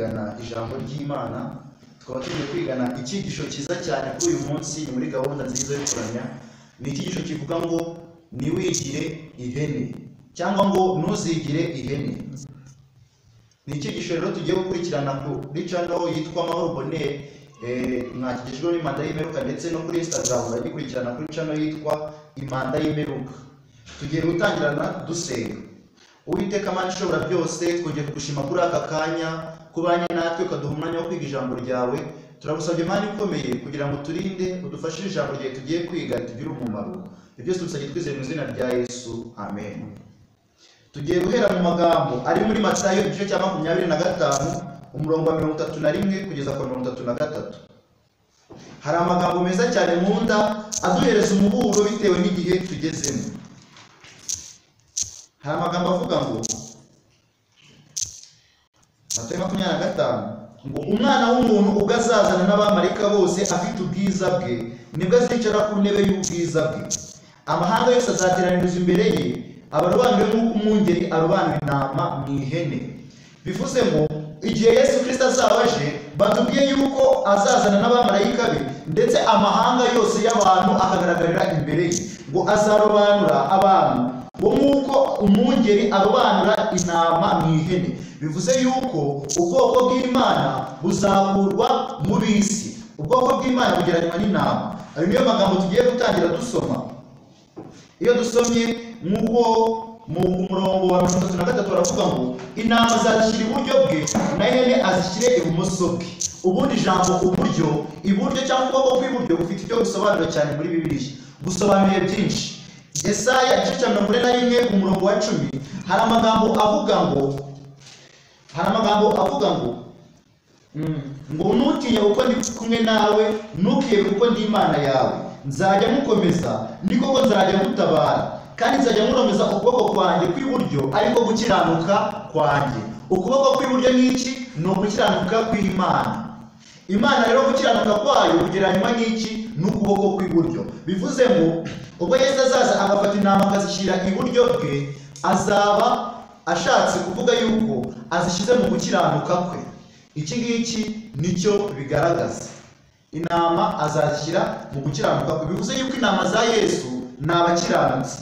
kwigana ijambo ry'Imana, tukaba tugiye kwigana icyigisho cyiza cyane kuri uyu munsi. Ni muri gahunda nziza yo kuramya. Ni icyigisho kivuga ngo niwigire ihene cyangwa ngo ntuzigire ihene. Ni icyigisho rero tugiye gukurikirana kuri channel yitwa Mahoro Bonheur, mwakigishijwe n'Imanda y'Imperuka, ndetse no kuri Instagram uragikurikirana kuri channel yitwa Imanda y'Imperuka. Tugiye gutangirana dusenga. Uwiteka Mana ishobora byose, twongeye kugushima kuri aka kanya kubanye natwe ukaduha umwanya wo kwiga ijambo ryawe. Turagusabye Mana ikomeye kugira ngo turinde udufashe ijambo ryawe tugiye kwiga tugire umumaro. Ibyo byose tubisabye twizeye mu izina rya Yesu, amen. Tugiye guhera mu magambo ari muri Matayo igice cya 25 umurongo wa 31 kugeza ku 33. Hari amagambo meza cyane nkunda aduhereza umuburo bitewe n'igihe tugezemo. Hari amagambo avuga ngo Matayo 25 ngo umwana w'umuntu ubwo azazana n'abamarayika bose afite ubwiza bwe, nibwo azicara ku ntebe y'ubwiza bwe. Amahanga yose azateraniriza imbere ye, abarobanure nk'uko umwungeri arobanura intama mu ihene. Bivuze ngo igihe Yesu Kristo azaba aje, batubwiye yuko azazana n'abamarayika be, ndetse amahanga yose y'abantu akagaragarira imbere ye, ngo azarobanura abantu ngo nk'uko umwungeri arobanura intama mu ihene. Bivuze yuko ubwoko bw'Imana buzakurwa mu bisi, ubwoko bw'Imana bugereranywa n'intama. Ayo niyo magambo tugiye gutangira dusoma. Iyo dusomye nk'uko mu murongo wa 33 baravuga ngo intama azashyira iburyo bwe na ihene azishyire ibumoso bwe. Ubundi ijambo iburyo cyangwa ukuboko kw'iburyo bufite icyo gusobanura cyane muri Bibiliya, gusobanuye byinshi. Yesaya igice cya 41 ku murongo wa 10 hari amagambo avuga ngo ntutinye kuko ndi kumwe nawe, ntukiye kuko ndi Imana yawe, nzajya mukomeza ni koko nzajya mutabara, kandi nzajya muromeza ukuboko kwanjye kw'iburyo ariko gukiranuka kwanjye. Ukuboko kw'iburyo ni iki? Ni ugukiranuka kw'Imana. Imana rero gukiranuka kwayo kugereranywa n'iki? N'ukuboko kw'iburyo. Bivuze ngo ubwo Yesu azaza agafata intama akazishyira iburyo bwe, azaba ashatse kuvuga yuko azishyize mu gukiranuka kwe. Iki ngiki nicyo bigaragaza. Intama azashyira mu gukiranuka kwe. Bivuze yuko intama za Yesu ni abakiranutsi.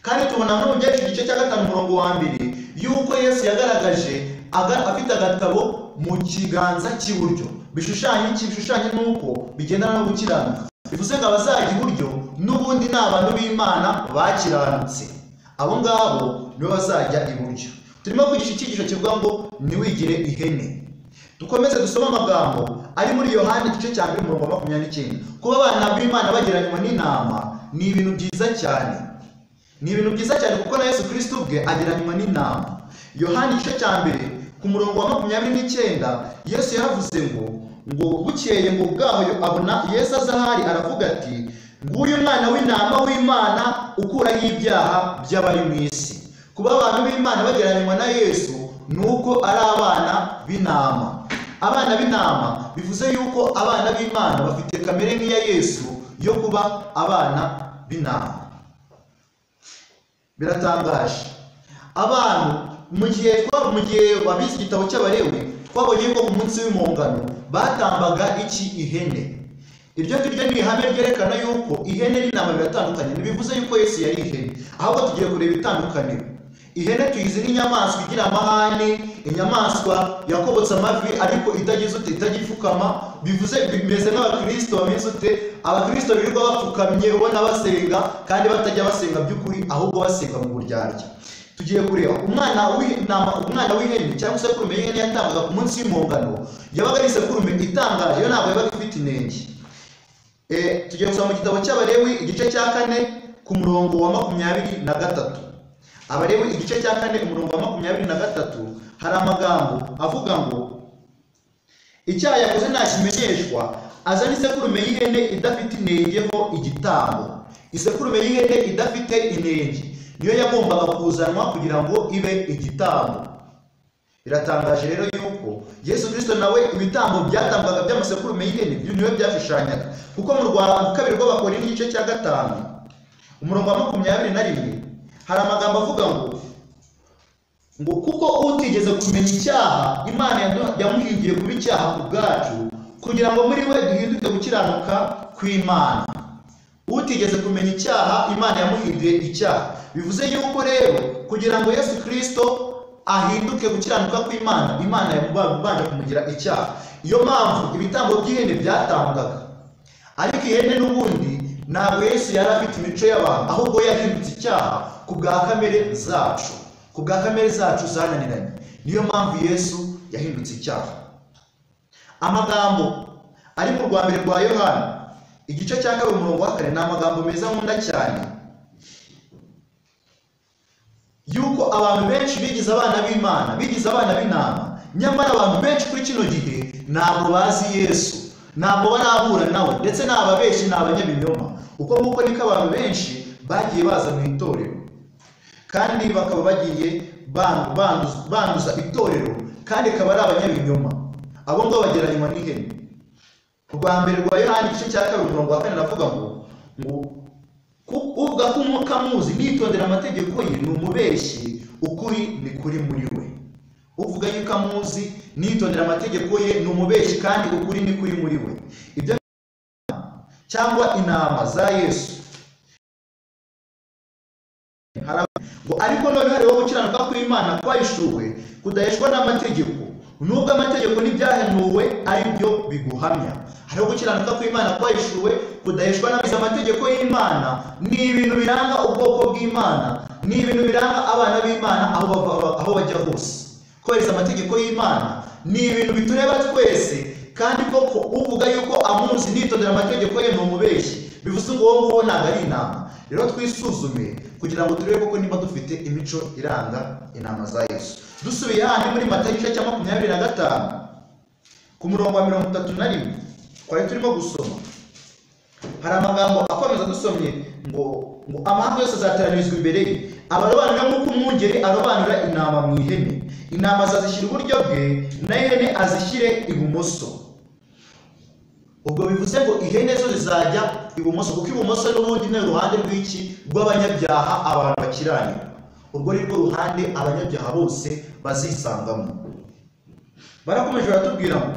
Kandi tubona no mu gice cya 5 umurongo wa 2 yuko Yesu yagaragaje afite agatabo mu kiganza cy'iburyo. Bishushanya nuko bigendana no gukiranuka. Bivuze ngo abazajya iburyo n'ubundi ni abantu b'Imana bakiranutse. Abo ngabo nibo bazajya iburyo. Turimo kwigisha icyigisho kivuga ngo niwigire ihene. Dukomeze dusoma amagambo ari muri Yohana igice cya 2 umurongo wa 29. Kuba abana b'Imana bagereranywa n'intama ni ibintu byiza cyane. Ni ibintu byiza cyane kuko na Yesu Kristo ubwe agereranywa n'intama. Yohana igice cya 2 ku murongo wa 29 Yesu yaravuze ngo bukeye ngo bwaho abona Yesu azahari, aravuga ati nguyu umwana w'intama w'Imana ukuraho ibyaha by'abari mu isi. Kuba abantu b'Imana bagereranywa na Yesu nuko ari abana b'intama. Abana b'intama bivuze yuko abana b'Imana bafite kamere nk'iya Yesu yo kuba abana b'intama. Biratangaje. Abantu mu gihe wabize igitabo cy'Abalewi twabonye ko ku munsi w'impongano batambaga ihene. Iryo ni ihame ryerekana yuko ihene n'intama biratandukanye. Ntibivuze yuko Yesu yari ihene, ahubwo tugiye kureba itandukaniro. Ihene tuyizi nk'inyamaswa igira amahane, inyamaswa yakobotse amavi ariko itagipfukama. Bivuze bimeze nk'abakristo bameze ute? Abakristo birirwa bapfukamye ubona basenga kandi batajya basenga by'ukuri, ahubwo basenga mu buryarya. Tugiye kureba umwana w'ihene cyangwa sekurume y'ihene yatambaga ku munsi w'impongano. Yabaga ari sekurume itangaje, yo ntabwo yabaga ifite inenge. Tugiye gusoma mu gitabo cy'Abalewi igice cya 4 ku murongo wa 23. Abalewi igice cya 4 umurongo wa 23 hari amagambo avuga ngo icyaha yakoze ntakimenyeshwa, azana isekurume y'ihene idafite inengeho igitambo. Isekurume y'ihene idafite inenge niyo yagombaga kuzanwa kugira ngo ibe igitambo. Biratangaje rero yuko Yesu Kristo nawe ibitambo byatambwaga by'amasekurume y'ihene niwe byashushanyaga, kuko mu Rwanda kabiri rw'Abakorinto igice cya 5 umurongo wa 21 hari amagambo avuga ngo ngo kuko utigeze kumenya icyaha Imana yamuhinduye kuba icyaha ku bwacu kugira ngo muri we duhinduke gukiranuka kw'Imana. Utigeze kumenya icyaha Imana yamuhinduye icyaha. Bivuze yuko rero kugira ngo Yesu Kristo ahinduke gukiranuka kw'Imana, Imana yabanje kumugira icyaha. Iyo mpamvu ibitambo by'ihene byatambwaga, ariko ihene n'ubundi ntabwo Yesu yari afite imico y'abantu, ahubwo yahindutse icyaha ku bwa kamere zacu, ku bwa kamere zacu zananiranye. Niyo mpamvu Yesu yahindutse icyaha. Amagambo ari mu rwa mbere rwa Yohana igice cya 2:4 ni amagambo meza nkunda cyane, yuko abantu benshi bigize abana b'Imana, bigize abana b'intama, nyamara abantu benshi kuri kino gihe ntabwo bazi Yesu, ntabwo barahura nawe, ndetse n'ababeshi n'abanyabinyoma. Uko nguko niko abantu benshi bagiye baza mu itorero, kandi bakaba bagiye banduza itorero, kandi akaba ari abanyabinyoma. Abo ngabo bagereranywa n'ihene. Urwa mbere rwa Yohana igice cya 2:4 navuga ngo uvuga ko umukamuzi nitondera amategeko ye ni umubeshyi, ukuri ni kuri muri we. Uvuga yuko amuzi nitondera amategeko ye ni umubeshyi, kandi ukuri ni kuri muri we. Ibyo cyangwa inama za Yesu ngo ariko none hariho gukiranuka kw'Imana kwahishuwe kudaheshwa n'amategeko, nubwo amategeko n'ibyahanuwe ari byo biguhamya. Hariho gukiranuka kw'Imana kwahishuwe kudaheshwa n'amategeko y'Imana. Ni ibintu biranga ubwoko bw'Imana, ni ibintu biranga abana b'Imana aho bajya hose. Kubahiriza amategeko y'Imana ni ibintu bitureba twese, kandi koko uvuga yuko amuzi nitondera amategeko ye ni umubeshyi. Bivuze ngo wowe nguwo ntabwo ari inama. Rero twisuzume kugira ngo turebe koko niba dufite imico iranga inama za Yesu. Dusubiye handi muri Matayo igice cya 25 ku murongo wa 31 twari turimo gusoma, hari amagambo akomeza dusomye ngo amahanga yose azateranirizwa imbere ye, abarobanura nk'uko umwungeri arobanura intama mu ihene. Intama azazishyira iburyo bwe, na ihene azishyire ibumoso. Ubwo bivuze ngo ihene zo zizajya ibumoso, kuko ibumoso n'ubundi ni uruhande rw'iki rw'abanyabyaha, abantu bakiranira. Urwo ni rwo ruhande abanyabyaha bose bazisangamo. Barakomeje baratubwira ngo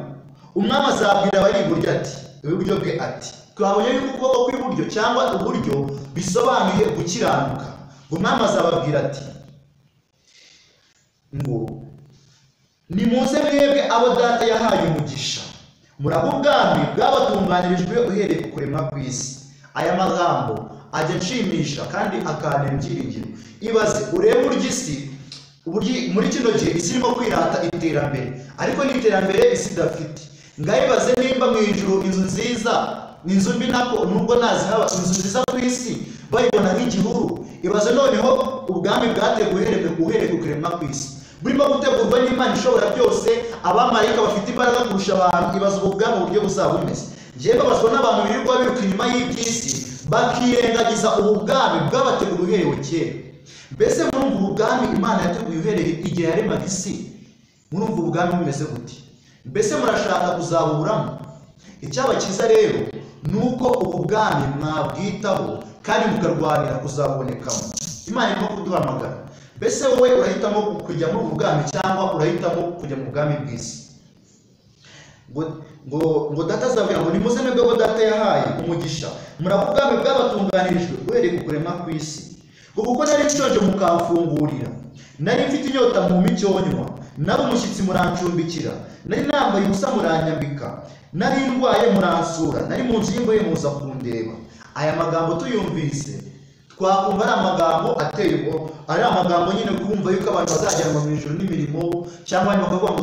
umwami azabwira abari iburyo ati, iburyo bwe ati, twabonye yuko ukuboko kw'iburyo cyangwa uburyo bisobanuye gukiranuka. Umwami azababwira ati ngo nimuze mwebwe abo data yahaye umugisha, muraba ubwami bwabatunganirijwe uhereye ku kuremwa kw'isi. Aya magambo ajya nshimisha kandi akantera ibyiringiro. Ibaze urebe uburyo isi muri kino gihe isi irimo kwirata iterambere, ariko ni iterambere isi idafite. Ngayibaze nimba mu ijuru inzu nziza, inzu mbi nako nubwo nazihaba, inzu nziza ku isi bayibona nk'igihuru. Ibaze noneho ubwami bwateguwe uhereye ku kuremwa kw'isi, burimo gutegurwa n'Imana ishobora byose, abamarayika bafite imbaraga kurusha abantu. Ibaze ubu bwami uburyo buzaba bumeze. Ngiye babazwa n'abantu birirwa biruka inyuma y'iby'isi, bakirengagiza ubu bwami bwabateguwe uhereye kera. Mbese murumva ubu bwami Imana yateguye uhereye igihe yaremaga isi, murumva ubu bwami bumeze gute? Mbese murashaka kuzaburamo? Icyaba cyiza rero ni uko ubu bwami mwabwitaho kandi mukarwanira kuzabonekamo. Imana irimo kuduhamagara. Mbese wowe urahitamo kujya muri ubu bwami cyangwa urahitamo kujya mu bwami bw'isi? ngo data azabwira ngo nimuze mwebwe abo data yahaye umugisha, muraba ubwami bwabatunganirijwe uhereye ku kuremwa kw'isi. Ngo kuko nari nshonje mukamfungurira, nari mfite inyota mumpa icyo nywa, nari umushyitsi murancumbikira, nari nambaye ubusa muranyambika, nari ndwaye muransura, nari mu nzu y'imbohe muza kundeba. Aya magambo tuyumvise twakumva ari amagambo ateye ubwoba, ari amagambo nyine kumva yuko abantu bazajyanwa mu ijuru n'imirimo, cyangwa bakavuga ngo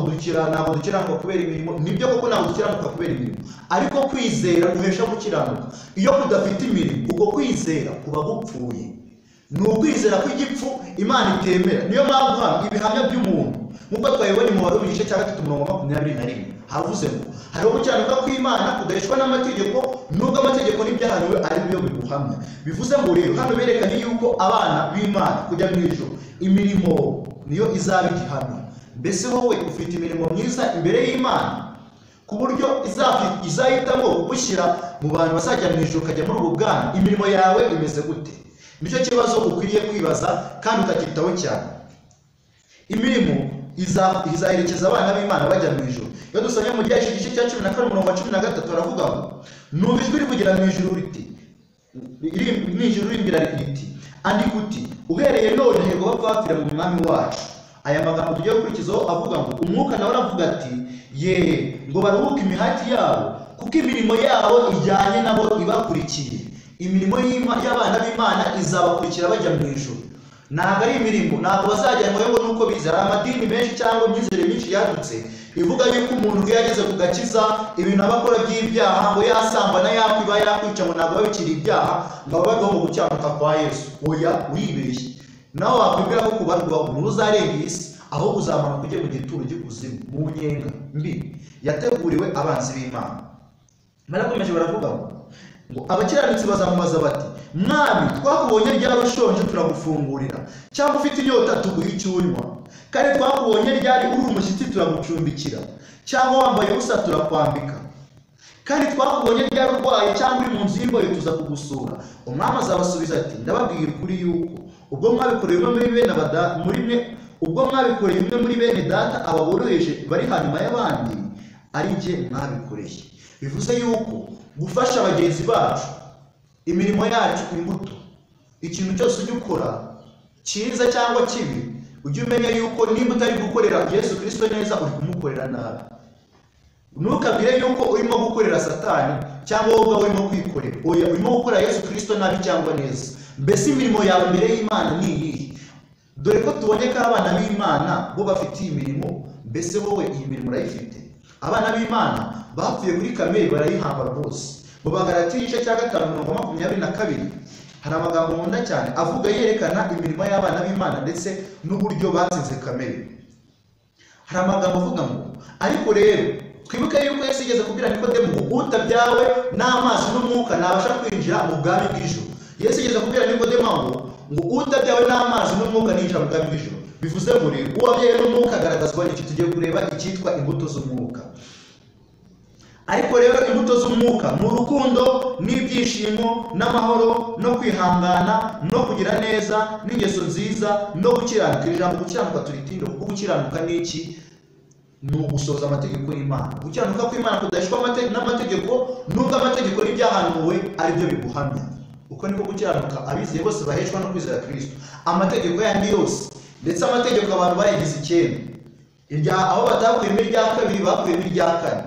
ntabwo dukiranuka kubera imirimo. Nibyo koko ntabwo dukiranuka kubera imirimo, ariko kwizera guhesha gukiranuka. Iyo kudafite imirimo, ubwo kwizera kuba gupfuye. Ni ukwizera kw'igipfu Imana itemera. Niyo mpamvu hano ibihamya by'umuntu nk'uko twabibonye mu Warumi igice cya 3:21 havuze ngo hariho gukiranuka kw'Imana kudaheshwa n'amategeko, nubwo amategeko n'ibyahanuwe ari byo biguhamya. Bivuze ngo rero hano berekanye yuko abana b'Imana kujya mu ijuru imirimo niyo izaba igihamya. Mbese wowe ufite imirimo myiza imbere y'Imana ku buryo izahitamo kugushyira mu bantu bazajya mu ijuru ukajya muri ubu bwami? Imirimo yawe imeze gute? Nicyo kibazo ukwiriye kwibaza kandi utakitaho cyane. imirimo izaherekeza abana b'Imana bajya mu ijuru. Iyo dusomye mu gihe igice cya 14:13 baravuga ngo numva ijwi rivugira mu ijuru riti n'ijuru rimbwira riti andika uti uhereye none hego bapfapfira mu mwami wacu. Aya magambo tugiye gukurikizaho avuga ngo umwuka nawe aravuga ati ye ngo baruhuke imihati yabo kuko imirimo yabo ijyanye nabo ibakurikiye. Imirimo y'abana b'Imana izabakurikira bajya mu ijuru. Ntabwo ari imirimo, ntabwo bazajyanwa ngo nuko bize. Hari amadini menshi cyangwa imyizere myinshi yadutse ivuga yuko umuntu iyo yageze ku gakiza ibintu aba akora by'ibyaha, ngo yasambana, yakwiba, yakwica, ngo ntabwo babikiri ibyaha, ngo aba bagomba gukiranuka kwa Yesu. Oya, uribeshye. Nawe wakwibwira ko kubarwa ntuzarenga isi, ahubwo uzamanuka ujye mu gituro cy'ikuzimu, mu nyenga mbi yateguriwe abanzi b'Imana. Barakomeje baravuga ngo abakiranutsi bazamubaza bati mwami twakubonye ryari ushonje turagufungurira, cyangwa ufite inyota tuguha icyo unywa, kandi twakubonye ryari uri umushyitsi turagucumbikira, cyangwa wambaye ubusa turakwambika, kandi twakubonye ryari urwaye cyangwa uri mu nzu y'imbohe tuza kugusura. Umwami azabasubiza ati ndababwira ukuri yuko ubwo mwabikoreye umwe muri bene data aba boroheje bari hanyuma y'abandi ari jye mwabikoreye. Bivuze yuko gufasha bagenzi bacu, imirimo yacu imbuto, ikintu cyose ujya ukora cyiza cyangwa kibi, ujye umenya yuko nimba utari gukorera Yesu Kristo neza uri kumukorera nabi. Ntukabwire yuko urimo gukorera Satani cyangwa wowe urimo kwikorera. Oya, urimo gukorera Yesu Kristo nabi cyangwa neza. Mbese imirimo yawe imbere y'Imana ni iyihe? Dore ko tubonye ko abana b'Imana bo bafite imirimo. Mbese wowe iyi mirimo urayifite? Abana b'Imana bapfuye kuri kamere barayihamba rwose. Mu Bagalatiya igice cya 5:22 hari amagambo nkunda cyane avuga yerekana imirimo y'abana b'Imana ndetse n'uburyo batsinze kamere. Hari amagambo avuga ngo ariko rero twibuke yuko Yesu yigeze kubwira Nikodemo ngo utabyawe n'amazi n'umwuka ntabasha kwinjira mu bwami bw'ijuru. Yesu yigeze kubwira Nikodemo ngo utabyawe n'amazi n'umwuka ninjira mu bwami bw'ijuru. Bivuze ngo rero uwabyawe n'umwuka agaragazwa n'iki? Tugiye kureba icyitwa imbuto z'umwuka. Ariko rero imbuto z'umwuka ni urukundo n'ibyishimo n'amahoro no kwihangana no kugira neza n'ingeso nziza no gukiranuka. Ijambo gukiranuka turitinda kuko gukiranuka ni iki? Ni ugusoza amategeko y'Imana. Gukiranuka kw'Imana kudashwa n'amategeko, nubwo amategeko n'ibyahanuwe ari byo biguhamya. Uko niko gukiranuka abizeye bose baheshwa no kwizera Kristo. Amategeko yandi yose, ndetse amategeko abantu bayigize 9, aho batakuyemo irya kabiri bakuyemo irya 4.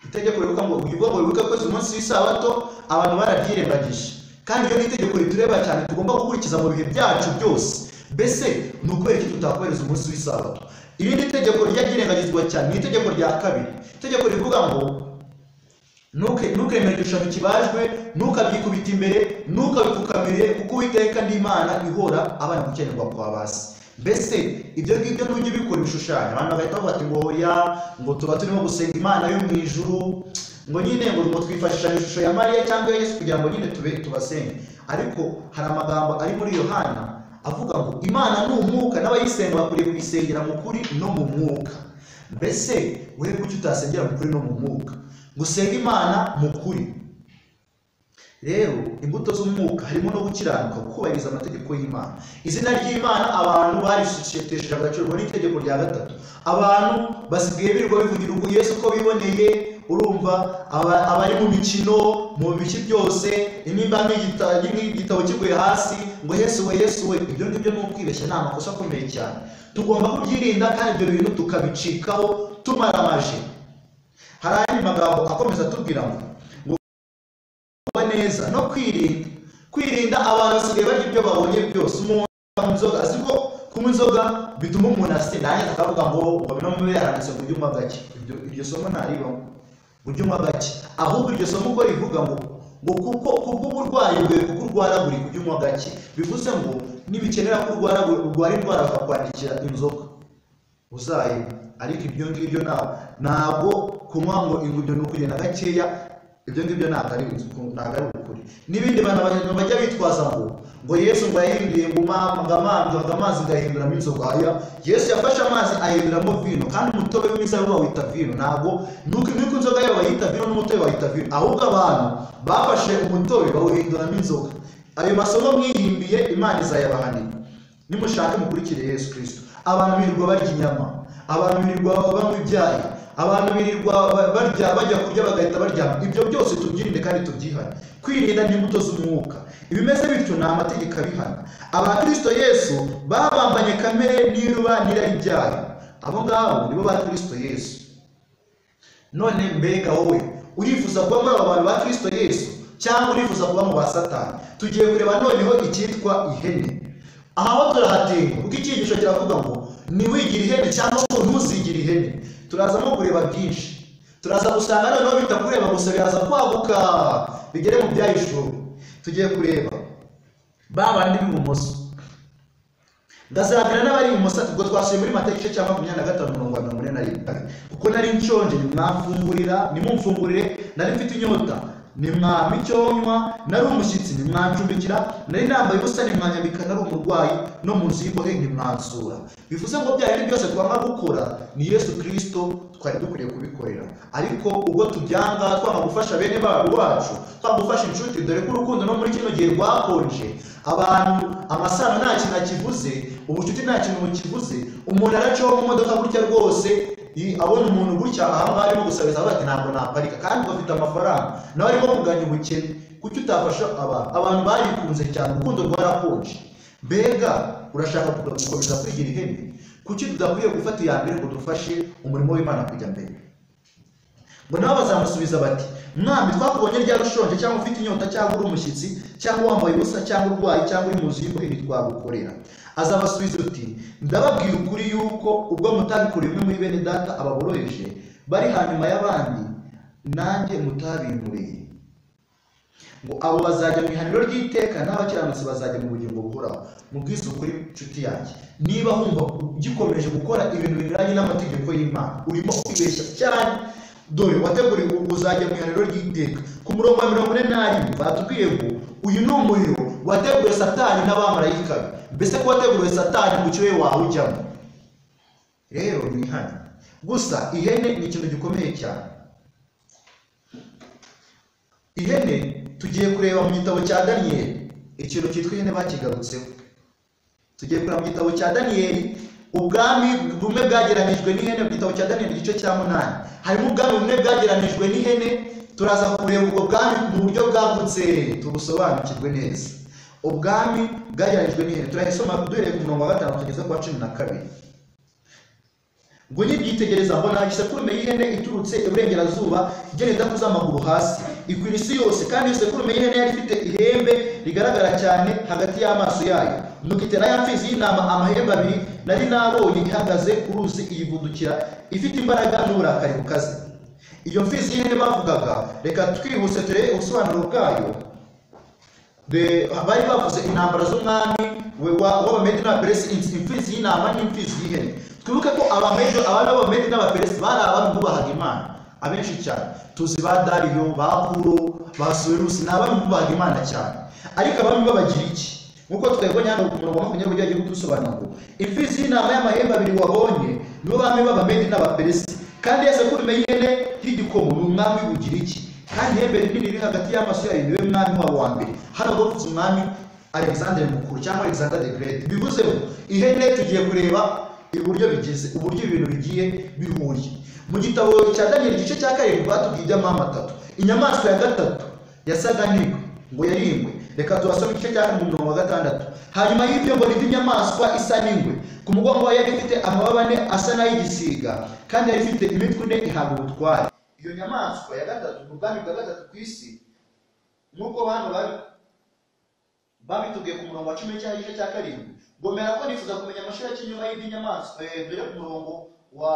Itegeko rivuga ngo wibuke ko umunsi w'isabato abantu barabyirengagije, kandi iyo ni itegeko ritureba cyane tugomba gukurikiza mu bihe byacu byose. Mbese ni ukubera iki tutakohereza umunsi w'isabato? Irindi tegeko ryagirengagizwa cyane ni itegeko rya 2. Itegeko rivuga ngo ntukemere igishushanyo kibajwe, ntukabyikubita imbere, ntukabipfukamire, kuko Uwiteka ndi Imana ihora abana gukenerwa kwa basi. Mbese ibyo ngibyo n'ujye ubikora ibishushanyo, abantu bagahita bavuga ati ngo oya, ngo tuba turimo gusenga Imana yo mu ijuru, ngo nyine ngo twifashisha ishusho ya Mariya cyangwa Yesu kugira ngo nyine tubasenge. Ariko hari amagambo ari muri Yohana avuga ngo Imana ni umwuka, n'abayisenga bakwiriye kuyisengera mu kuri no mu mwuka. Mbese wewe kuki utasengera mu kuri no mu mwuka? Gusenga Imana mu kuri. Rero imbuto z'umwuka harimo no gukiranuka, kubahiriza amategeko y'Imana. Izina ry'Imana abantu barishyesheje agaciro muri itegeko rya 3. Abantu basigaye birirwa bivugira ngo Yesu ko biboneye. Urumva abari mu mikino, mu biki byose, inimba n'igitabo kiguye hasi ngo Yesu we. Ibyo ngibyo ni ukwibeshya, ni amakosa akomeye cyane. Tugomba kubyirinda kandi ibyo bintu tukabicikaho tumaramaje. Hari andi magambo akomeza atubwira ngo neza no kwirinda. Abantu basigaye barya ibyo babonye byose. Umuntu inzoga aziko kunywa inzoga bituma umuntu asinda, akavuga ngo bino mube yaranditse ngo ujye unywa gake. Iryo somo ntariba ngo ujye unywa gake, ahubwo iryo somo uko rivuga ngo kubw'uburwayi bwe, kuko urwara buri kujya unywa gake. Bivuze ngo nibikenera ko urwara indwara bakakwandikira inzoga uzayinywa. Ariko ibyo ngibyo ntabwo kunywa ngo ingubyo ni ukugenda gakeya. Ibyo ngibyo ntabwo ari ukuri. N'ibindi bantu bajya bitwaza ngo Yesu ngo yahinduye ngo amazi ngahinduramo inzoga. Yesu yafashe amazi ahinduramo vino, kandi umutobe w'imizabibu bawita vino. Ntabwo nuko inzoga yabo bayita vino n'umutobe bawita vino, ahubwo abantu bafashe umutobe bawuhinduramo inzoga. Ayo masomo mwihimbiye Imana izayabahanira nimushake mukurikire Yesu Kristo. abantu birirwa barya inyama, abantu birirwa banywa ibyayi, abantu birirwa bajya kurya bagahita baryama. Ibyo byose tubyirinde kandi tubyihane. Kwirinda n'imbuto z'umwuka ibimeze bityo ni amategeko abihana. Abakristo Yesu babambanye kamere n'iruba n'irari byayo. Abo ngabo nibo ba Kristo Yesu. None mbega wowe urifuza kuba muri abo bantu ba Kristo Yesu cyangwa urifuza kuba mu ba Satani? Tugiye kureba noneho icyitwa ihene. Aho turahatenga kuko icyigisho kiravuga ngo niwigire ihene cyangwa ngo ntuzigire ihene. Turazamo kureba byinshi, turaza gusanga noneho bitakureba gusa biraza kwaguka bigere mu byahishuri. Tugiye kureba babandi b'ibumoso, ndazabwira n'abari ibumoso. Ubwo twasuye muri Matayo igice cya 25:47, kuko nari nshonje nimumfungurire, nari mfite inyota nimwampa icyo nywa, nari umushyitsi nimwancumbikira, nari nambaye ubusa nimwanyambika, nari umurwayi no mu nzu y'imbohe nimwansura. Bivuze ngo bya bintu byose twanga gukora ni Yesu Kristo twari dukwiriye kubikorera. Ariko ubwo tubyanga, twanga gufasha bene bacu, twanga gufasha inshuti, dore ko urukundo no muri kino gihe rwakonje, abantu amasano nta kintu akivuze, ubucuti nta kintu bukivuze. Umuntu aracaho mu modoka gutya rwose, abona umuntu gutya ahangaha arimo gusabiriza bati ntabwo naparika, kandi bafite amafaranga, nawe arimo kuganya ubukene. Kuki utafasha abantu barikunze cyane, urukundo rwarakonje. Mbega urashaka gukomeza kwigira ihene? Kuki tudakwiye gufata iya mbere ngo dufashe umurimo w'Imana kujya mbere? Ngo nabo bazamusubiza bati, mwami twakubonye ryari ushonje cyangwa ufite inyota cyangwa uri umushyitsi cyangwa wambaye ubusa cyangwa urwaye cyangwa uri mu nzu y'imbohe ntitwagukorera? Azabasubiza uti, ndababwira ukuri yuko ubwo mutabikoreye umwe muri bene data ababoroheje bari hanyuma y'abandi, nanjye mutabimuriye. Ngo abo bazajya mu ihaniro ry'iteka, n'abakiranutsi bazajya mu bugingo buhoraho. Mubwise ukuri nshuti yanjye, niba wumva ugikomeje gukora ibintu binyuranye n'amategeko y'Imana, urimo kwibeshya cyane. Dore wateguriwe uzajya mu ihaniro ry'iteka. Ku murongo wa 41 batubwiye ngo uyu ni umuriro wateguwe Satani n'abamarayika be. Mbese ko wateguwe Satani ngo cyo wawe ujyamo? Rero ni hano gusa. Ihene ni ikintu gikomeye cyane. Ihene tugiye kureba mu gitabo cya Daniyeli, ikintu cyitwa ihene bakigarutseho. Tugiye kureba mu gitabo cya Daniyeli ubwami bumwe bwageranijwe n'ihene. Mu gitabo cya Daniyeli igice cya 8 harimo ubwami bumwe bwageranijwe n'ihene. Turaza kureba ubwo bwami mu buryo bwagutse tubusobanukirwe neza. Ubwami bwageranijwe n'ihene turayisoma duhereye ku murongo wa 5 kugeza ku wa 12. Ngo nibyitegereza mbona isekurume y'ihene iturutse iburengerazuba igenda idakuza amaguru hasi, ikwira isi yose. Kandi iyo sekurume y'ihene yari ifite ihembe rigaragara cyane hagati y'amaso yayo. Nuko itera ya mfizi y'intama amahembe abiri nari nabonye ihagaze ku ruzi iyivudukira, ifite imbaraga n'uburakari bukaze. Iyo mfizi y'ihene bavugaga, reka twihuse turebe ubusobanuro bwayo. Bari bavuze intambara z'umwami w'Abamedi n'Abaperesi, imfizi y'intama n'imfizi y'ihene. Twibuke ko Abamedi n'Abaperesi bari abantu bubahaga Imana abenshi cyane. Tuzi ba Dariyo, ba Kuro, ba Suwerusi, ni abantu bubahaga Imana cyane. Ariko abami babagira iki? Nkuko twebonye hano ku murongo wa 20 byagiye gutusobanura ngo imfizi y'intama y'amahembe abiri wabonye nibo bami b'Abamedi n'Abaperesi. Kandi ya sekurume y'ihene y'igikomo ni umwami w'ubugira iki? Kandi ihembe rinini riri hagati y'amaso yayo niwe mwami wabo wa mbere. Hano bavuze umwami Alexander Mukuru cyangwa Alexander the Great. Bivuze ngo ihene tugiye kureba uburyo ibintu bigiye bihuriye. Mu gitabo cya Daniyeli igice cya 7 batubwiye iby'amahame 3. Inyamaswa ya gatatu yasaga n'ingwe, ngo yari ingwe. Reka tubasome igice cya 6. Hanyuma y'ibyo ngo indi nyamaswa isa n'ingwe, ku mugongo wayo yari ifite amababa ane asa n'ay'igisiga, kandi yari ifite imitwe ine ihabwa ubutware. Iyo nyamaswa ya gatatu mu bwami bwa gatatu ku isi, nk'uko hano babitubwiye ku murongo wa 10 cy'igice cya 7. Ngomera ko nifuza kumenya amashuri y'inyuma y'indi nyamaswa. Dore ku murongo wa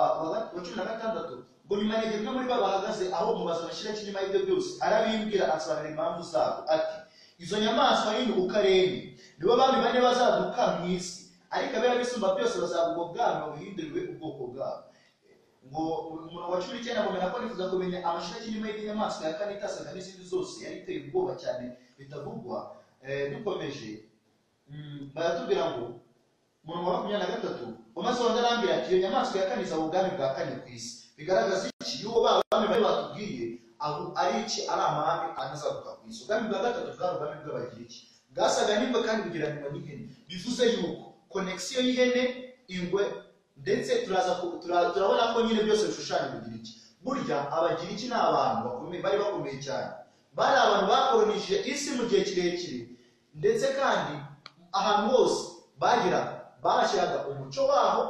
16 ngo nyuma y'ibyo bimwe muri bo bahagaze aho mubaza amashuri y'inyuma y'ibyo byose, arabimbwira asobanura impamvu zabo ati, izo nyamaswa yindi ukarenge nibo bami bane bazaduka mu isi, ariko abera bisumba byose bazaba ubwo bwami babuhindurirwe ubwoko bwabo. Ngo umurongo wa 19 ngomera ko nifuza kumenya amashuri y'inyuma y'indi nyamaswa ya kane itasaga n'izindi zose, yari iteye ubwoba cyane bitavugwa. Dukomeje baratubwira ngo umurongo wa 23 umaze wandarambira ati, iyo nyamaswa ya kane izaba ubwami bwa kane ku isi. Bigaragaza iki? Yuko bami bari batubwiye aho ari iki? Ari amahame anazaduka ku isi. Ubwami bwa gatatu bwari ubwami bw'Abagiriki, bwasaga n'ingwe kandi bugereranywa n'ihene. Bivuze yuko connection y'ihene ingwe, ndetse turabona ko nyine byose bishushanya Ubugiriki. Burya Abagiriki ni abantu bakomeye, bari bakomeye cyane, bari abantu bakolonije isi mu gihe kirekire, ndetse kandi ahantu hose bashyiraga umuco wabo,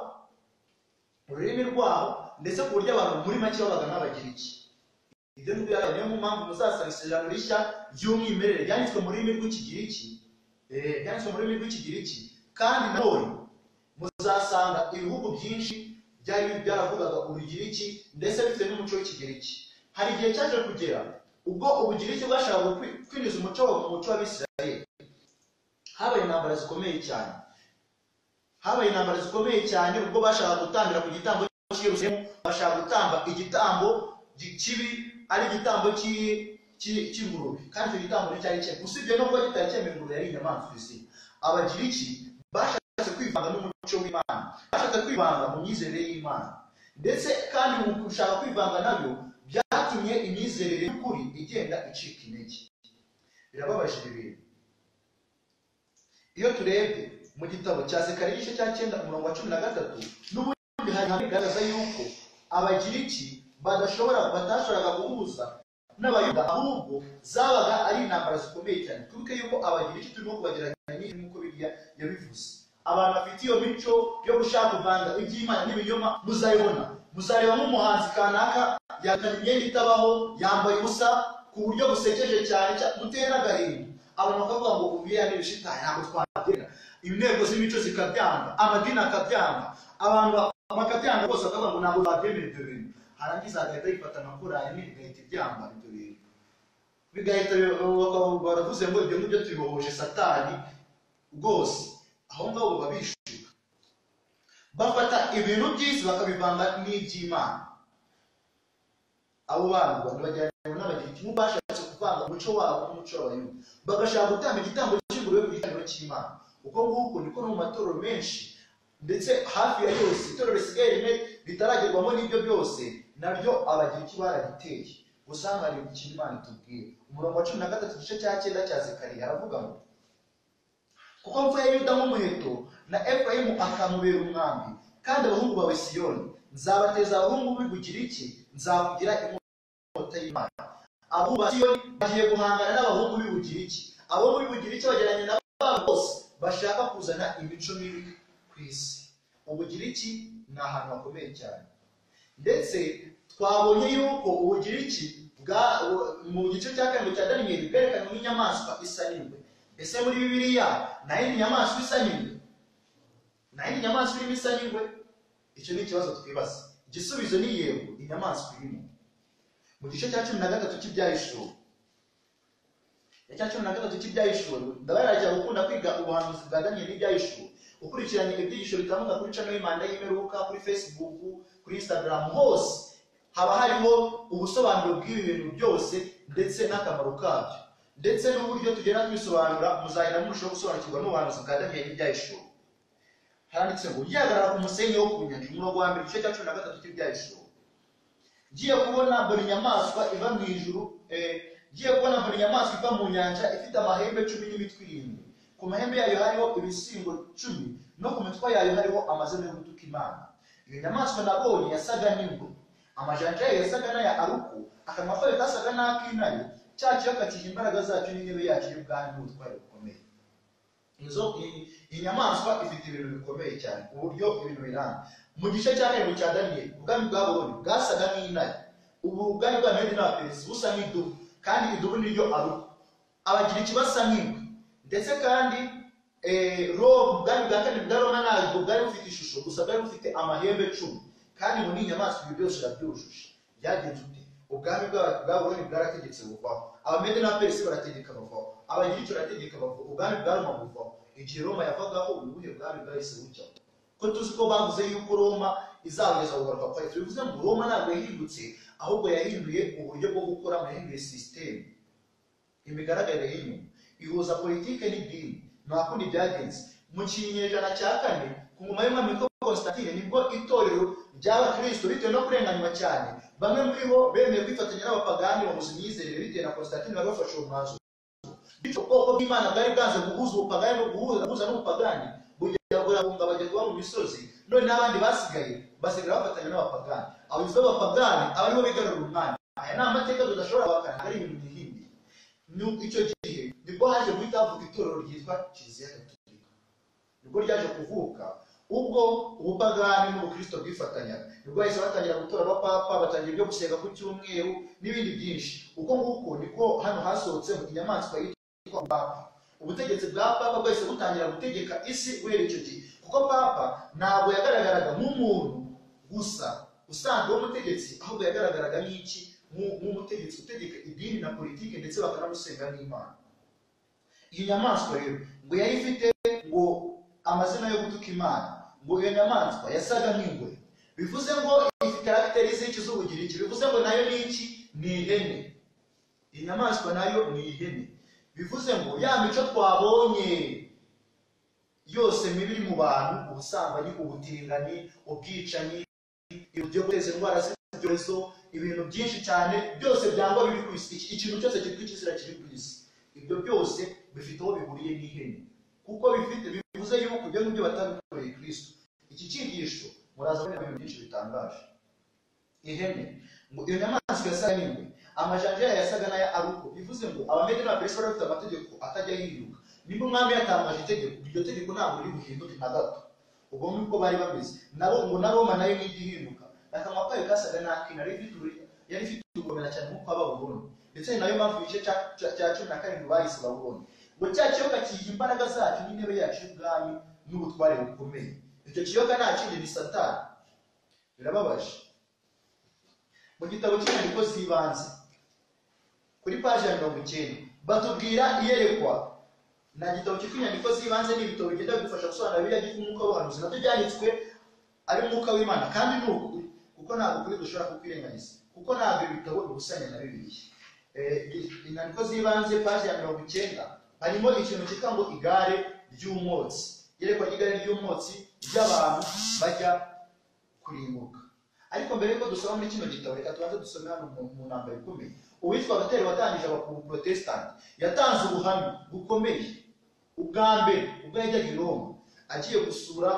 ururimi rwabo, ndetse ku buryo abantu muri make babaga nk'Abagiriki. Ibyo niyo mpamvu muzasanga isezerano rishya ry'umwimerere ryanditswe mu rurimi rw'Ikigiriki, kandi nanone muzasanga ibihugu byinshi byari byaravugaga Urugiriki ndetse bifite n'umuco w'Ikigiriki. Hari igihe cyaje kugera ubwo Ubugiriki bwashakaga kwinjiza umuco w'Abisirayeli. Habaye intambara zikomeye cyane ubwo bashaka gutangira ku gitambo cy'Yerusalemu, bashaka gutamba igitambo kibi, ari igitambo cy'ingurube, kandi icyo gitambo cyari cye, usibye no kuba kitari cyemewe ingurube yari inyamaswa isi. Abagiriki bashatse kwivanga n'umuco w'Imana, bashatse kwivanga mu myizerere y'Imana, ndetse kandi mu gushaka kwivanga nabyo byatumye imyizerere y'ukuri igenda icika intege. Birababaje ibi bintu. Iyo turebye mu gitabo cya Zekariya igice cya 9 umurongo wa 13, n'ubundi hagaragaza yuko Abagiriki batashoboraga guhuza n'Abayuda, ahubwo zabaga ari intambara zikomeye cyane. Twibuke yuko Abagiriki turimo kubagereranya nk'uko Bibiliya yabivuze. Abantu bafite iyo mico yo gushaka kuvanga iby'Imana n'ibinyoma muzareba nk'umuhanzi kanaka yakana imyenda itabaho, yambaye ubusa ku buryo busekeje cyane buteye n'agahinda. Abantu bakavuga ngo ubiya n'ibishitani ntabwo twabyemera, intego z'imico zikabyanga, amadini akabyanga, abantu bakabyanga bose bakavuga ngo ntabwo babyemera ibyo bintu. Harangiza agahita yifata amakorari n'ibigahita ibyamba ibyo bintu, bigahita baravuze ngo ibyo ngibyo tubibohoje Satani rwose. Aho ngaho baba bishuka, bafata ibintu by'isi bakabivanga n'iby'Imana. Abo bantu bajyana n'Abagiriki mu bashatse kuvanga umuco wabo n'umuco w'Abayuda, bagashaka gutanga igitambo cy'ingurube ku gicaniro cy'Imana. Uko nguko niko no mu matorero menshi, ndetse hafi ya yose itorero risigaye rimwe ritaragerwamo n'ibyo byose, naryo Abagiriki baragiteye. Usanga hari ikintu Imana itubwira. Umurongo wa 13 igice cya 9 cya Zekariya aravuga ngo, kuko mvuye Yuda nk'umuheto na Efurayimu akamubera umwambi, kandi abahungu bawe Siyoni nzabateza abahungu b'Ubugiriki, nzakugira inkota y'Imana. Abahungu ba Siyoni bagiye guhangana n'abahungu b'Ubugiriki. Abo muri Bugiriki bageranye n'ababo bose bashaka kuzana imico mibi ku isi. Ubugiriki ni ahantu hakomeye cyane, ndetse twabonye yuko Ubugiriki mu gice cya 7 cya Daniyeli bwerekanywe nk'inyamaswa isa n'ingwe. Ese muri Bibiliya nta yindi nyamaswa isa n'ingwe? Nta yindi nyamaswa irimo isa n'ingwe? Icyo ni ikibazo twibaza. Igisubizo ni yego, inyamaswa irimo. Mu gice cya 13 cy'Ibyahishuwe, ndabarajya gukunda kwiga ubuhanuzi bwa Daniyeli n'Ibyahishuwe, ukurikiranye ibyigisho bitandukanye kuri channel y'Imana y'Imperuka, kuri Facebook, kuri Instagram, hose haba hariho ubusobanuro bw'ibi bintu byose ndetse n'akamaro kabyo, ndetse n'uburyo tugenda tubisobanura. Muzahera murushaho gusobanukirwa n'ubuhanuzi bwa Daniyeli n'Ibyahishuwe. Handitse ngo, gihagarara ku musenyi wo ku nyanja, umurongo wa 1 igice cya 13 cy'Ibyahishuwe. Giye kubona mbona inyamaswa iva mu ijuru, iva mu nyanja ifite amahembe 10 n'imitwe 7. Ku mahembe yayo hariho ibisingo 10, no ku mitwe yayo hariho amazina yo gutuka Imana. Iyo nyamaswa nabonye yasaga n'ingwe, amajanja yayo yasaga n'aya aruko, akanwa kayo kasaga n'ak'intare, cya kiyoka kiha imbaraga zacyo n'intebe yacyo y'ubwami n'ubutware bukomeye. Iyi nyamaswa ifite ibintu bikomeye cyane, uburyo ibintu biranga. Mu gice cya 7 cya Daniyeli, ubwami bwa Babuloni bwasaga n'intare. Ubu ubwami bwa Medi na Peresi busa nk'idubu, kandi idubu niryo aruko. Abagiriki basa nk'ingwe, ndetse kandi ubwami bwa 4 bwa Roma ntabwo bwari bufite ishusho, gusa bwari bufite amahembe 10, kandi mu n'inyamaswa ibi byose irabyujuje. Byagenze ute? Ubwami bwa Babuloni bwarategetse buvaho, Abamedi na Peresi barategeka bavaho, Abagiriki barategeka bavaho, ubwami bwa Roma buvaho. Igihe Roma yavagaho, ubuhe bwami bwahise bucyaho? Ko tuzi ko bavuze yuko Roma izageza kugaruka kwa Yesu. Bivuze ngo Roma ntabwo yahindutse, ahubwo yahinduye uburyo bwo gukora, yahinduye system, imigaragarire y'inyuma, ihuza politike n'idini. Nta kundi byagenze. Mu kinyejana cya 4 ku ngoma y'umwami Constantine nibwo itorero ry'Abakristo bitewe no kurenganywa cyane, bamwe muri bo bemeye kwifatanya n'abapagani bamuza imyizerere bitewe na Constantine wari wafashe umwanzuro. Bityo ubwoko bw'Imana bwari bwanze guhuza ubupagani no guhuza n'ubupagani, barahunga bajya kuba mu misozi, none n'abandi basigaye basigara bafatanya n'abapagani. Abayobozi b'abapagani abaribo bigarurira umwanya. Aya ni amateka tudashobora guhakana, ari ibintu byihimbiye. Icyo gihe nibwo haje guhita havuka itorero ryitwa Kiliziya Gatolika, nibwo ryaje kuvuka ubwo ubupagani n'ubukristo bwifatanyaga. Nibwo bahise batangira gutora abapapa, batangira ibyo gusenga ku cyumweru n'ibindi byinshi. Uko nguko niko hano hasohotse inyamaswa yitwa papa. Ubutegetsi bwa papa bwahise butangira gutegeka isi guhera icyo gihe, kuko papa ntabwo yagaragaraga nk'umuntu gusa usanzwe w'umutegetsi, ahubwo yagaragaraga nk'iki, nk'umutegetsi utegeka idini na politiki, ndetse bakanamusenga n'Imana. Iyo nyamaswa rero ngo yari ifite ngo amazina yo gutuka Imana, ngo iyo nyamaswa yasaga nk'ingwe, bivuze ngo ifite karagiteri z'iki z'ubugiriki, bivuze ngo nayo ni iki, ni ihene. Iyi nyamaswa nayo ni ihene, bivuze ngo ya mico twabonye yose mibi iri mu bantu, ubusambanyi, ubutinganyi, ubwicanyi, ibyo guteza indwara z'ibyorezo, ibintu byinshi cyane byose byangwa biri ku isi, ikintu cyose cyitwa ikizira kiri ku isi, ibyo byose bifite aho bihuriye n'ihene, kuko bivuze yuko ibyo ngibyo batabikoreye Kristo. Iki cyigisho muraza kubona ibintu byinshi bitangaje. Ihene ngo iyo nyamaswa yasaga n'ingwe, amajanja yayo yasaga n'aya aruko, bivuze ngo abamedi n'abaperesi bari bafite amategeko atajya yiruka. Nimba umwami yatangaje itegeko, iryo tegeko ntabwo riri buhinduke na gato. Ubwo niko bari bameze nabo, ngo na Roma nayo nijya ihinduka. Akanwa kayo kasaga n'akina, yari ifite ugukomera cyane nk'uko Babuloni, ndetse ni nayo mpamvu igice cya 17 bahise Babuloni. Ngo cya kiyoka kiyiha imbaraga zacyo n'intebe yacu y'ubwami n'ubutware bukomeye. Icyo kiyoka nta kindi ni Satani. Birababaje. Mu gitabo cy'inyandiko z'ibanze kuri paji ya 90 batubwira iyerekwa. Na gitabo cyitwa inyandiko z'ibanze n'ibitabo bigenda bigufasha gusobanura Bibiliya y'umwuka w'ubuhanuzi, nabyo byanditswe ari umwuka w'Imana, kandi ni ukuri, kuko ntabwo kuri dushobora kukwirengagiza, kuko ntabwo ibitabo bigusanya na Bibiliya. Inyandiko z'ibanze paji ya 90 harimo ikintu cyitwa ngo igare ry'umwotsi, yerekwa ry'igare ry'umwotsi ry'abantu bajya kurimbuka. Ariko mbere yuko dusoma muri kino gitabo, reka tubanze dusome hano mu ntambara ikomeye. Uwitwa Gateri watangije Abaprotestant yatanze ubuhamya bukomeye. Ubwa mbere ubwo yajyaga i Roma, agiye gusura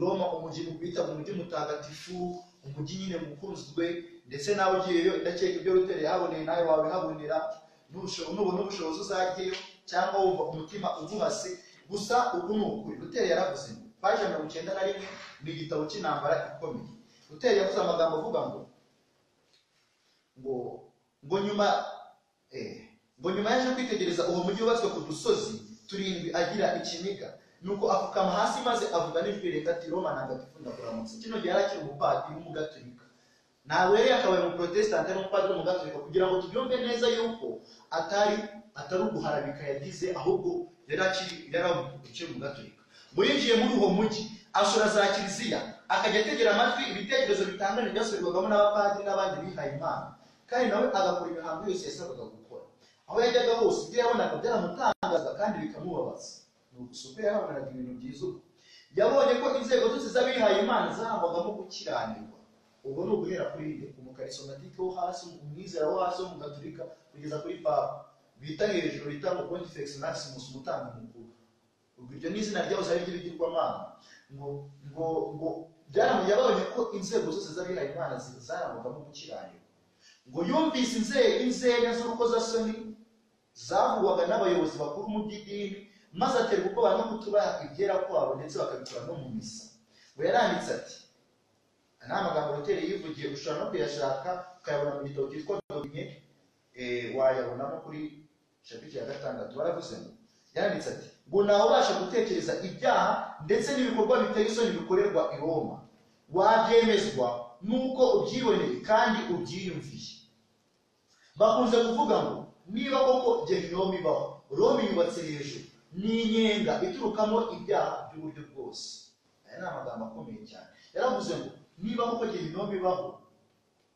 Roma, umujyi bita umujyi mutagatifu, umujyi nyine mukunzwe, ndetse nawe ugiyeyo ndakeka ibyo Luteri yahaboneye nawe wabihabonera, nubona ubushobozi uzajyeyo, cyangwa wumva umutima uguhase. Gusa ubu ni ukuri, Luteri yaravuze ngo paji ya 91 ni igitabo cy'intambara ikomeye. Luteri yavuze amagambo avuga ngo nyuma yaje kwitegereza uwo mujyi wubatswe ku dusozi turindwi agira ikiniga, nuko apfukama hasi maze avuga n'ijwi rirenga ati, Roma ntagatifu ndakuramutsa. Kino gihe yarakiri umupadiri w'umugatolika, ntabwo yari yakabaye umuprotestant ari umupadiri w'umugatolika, kugira ngo tubyumve neza yuko atari uguharabika yagize, ahubwo yari umugatolika. Ngo yinjiye muri uwo mujyi asura za kiliziya, akajya ategera amatwi ibitekerezo bitandukanye byasubirwagamo n'abapadiri n'abandi bihaye Imana, kandi nawe agakora imihango yose yasabwaga gukora. Aho yajyaga hose ibyo yabonaga byaramutangaza kandi bikamubabaza. Ni ugusuka yahabanaga ibintu byiza. Yabonye ko inzego zose z'abihaye Imana zarangwagamo gukiranirwa. Ubwo ni uguhera kuri umukarisomatike wo hasi, umwizera wo hasi wo mu Gatolika, kugeza kuri papa bita hejuru, bita ngo Pontifex Maximus, umutambyi mukuru. Ubwo iryo ni izina ryahoze ari ry'ibigirwamana. Ngo yabonye ko inzego zose z'abihaye Imana zarangwagamo gukiranirwa. Ngo yumvise inzenya z'urukozasoni zavugwaga n'abayobozi bakuru mu by'idini, maze aterwa ubwoba no kutubaha ibyera kwabo, ndetse bakabikora no mu misa. Ngo yaranditse ati, ni amagambo Luteri yivugiye, ushobora no kuyashaka ukayabona mu gitabo cyitwa Dogme, wayabonamo kuri chapitre ya 6. Baravuze ngo, yaranditse ati, ngo nawe ubasha gutekereza ibyaha ndetse n'ibikorwa biteye isoni bikorerwa i Roma, wabyemezwa nuko ubyiboneye kandi ubyiyumviye. Bakunze kuvuga ngo niba koko Gehinomu ibaho, Roma yubatse hejuru, ni inyenga iturukamo ibyaha by'uburyo bwose. Aya ni amagambo akomeye cyane. Yaravuze ngo niba koko Gehinomu ibaho,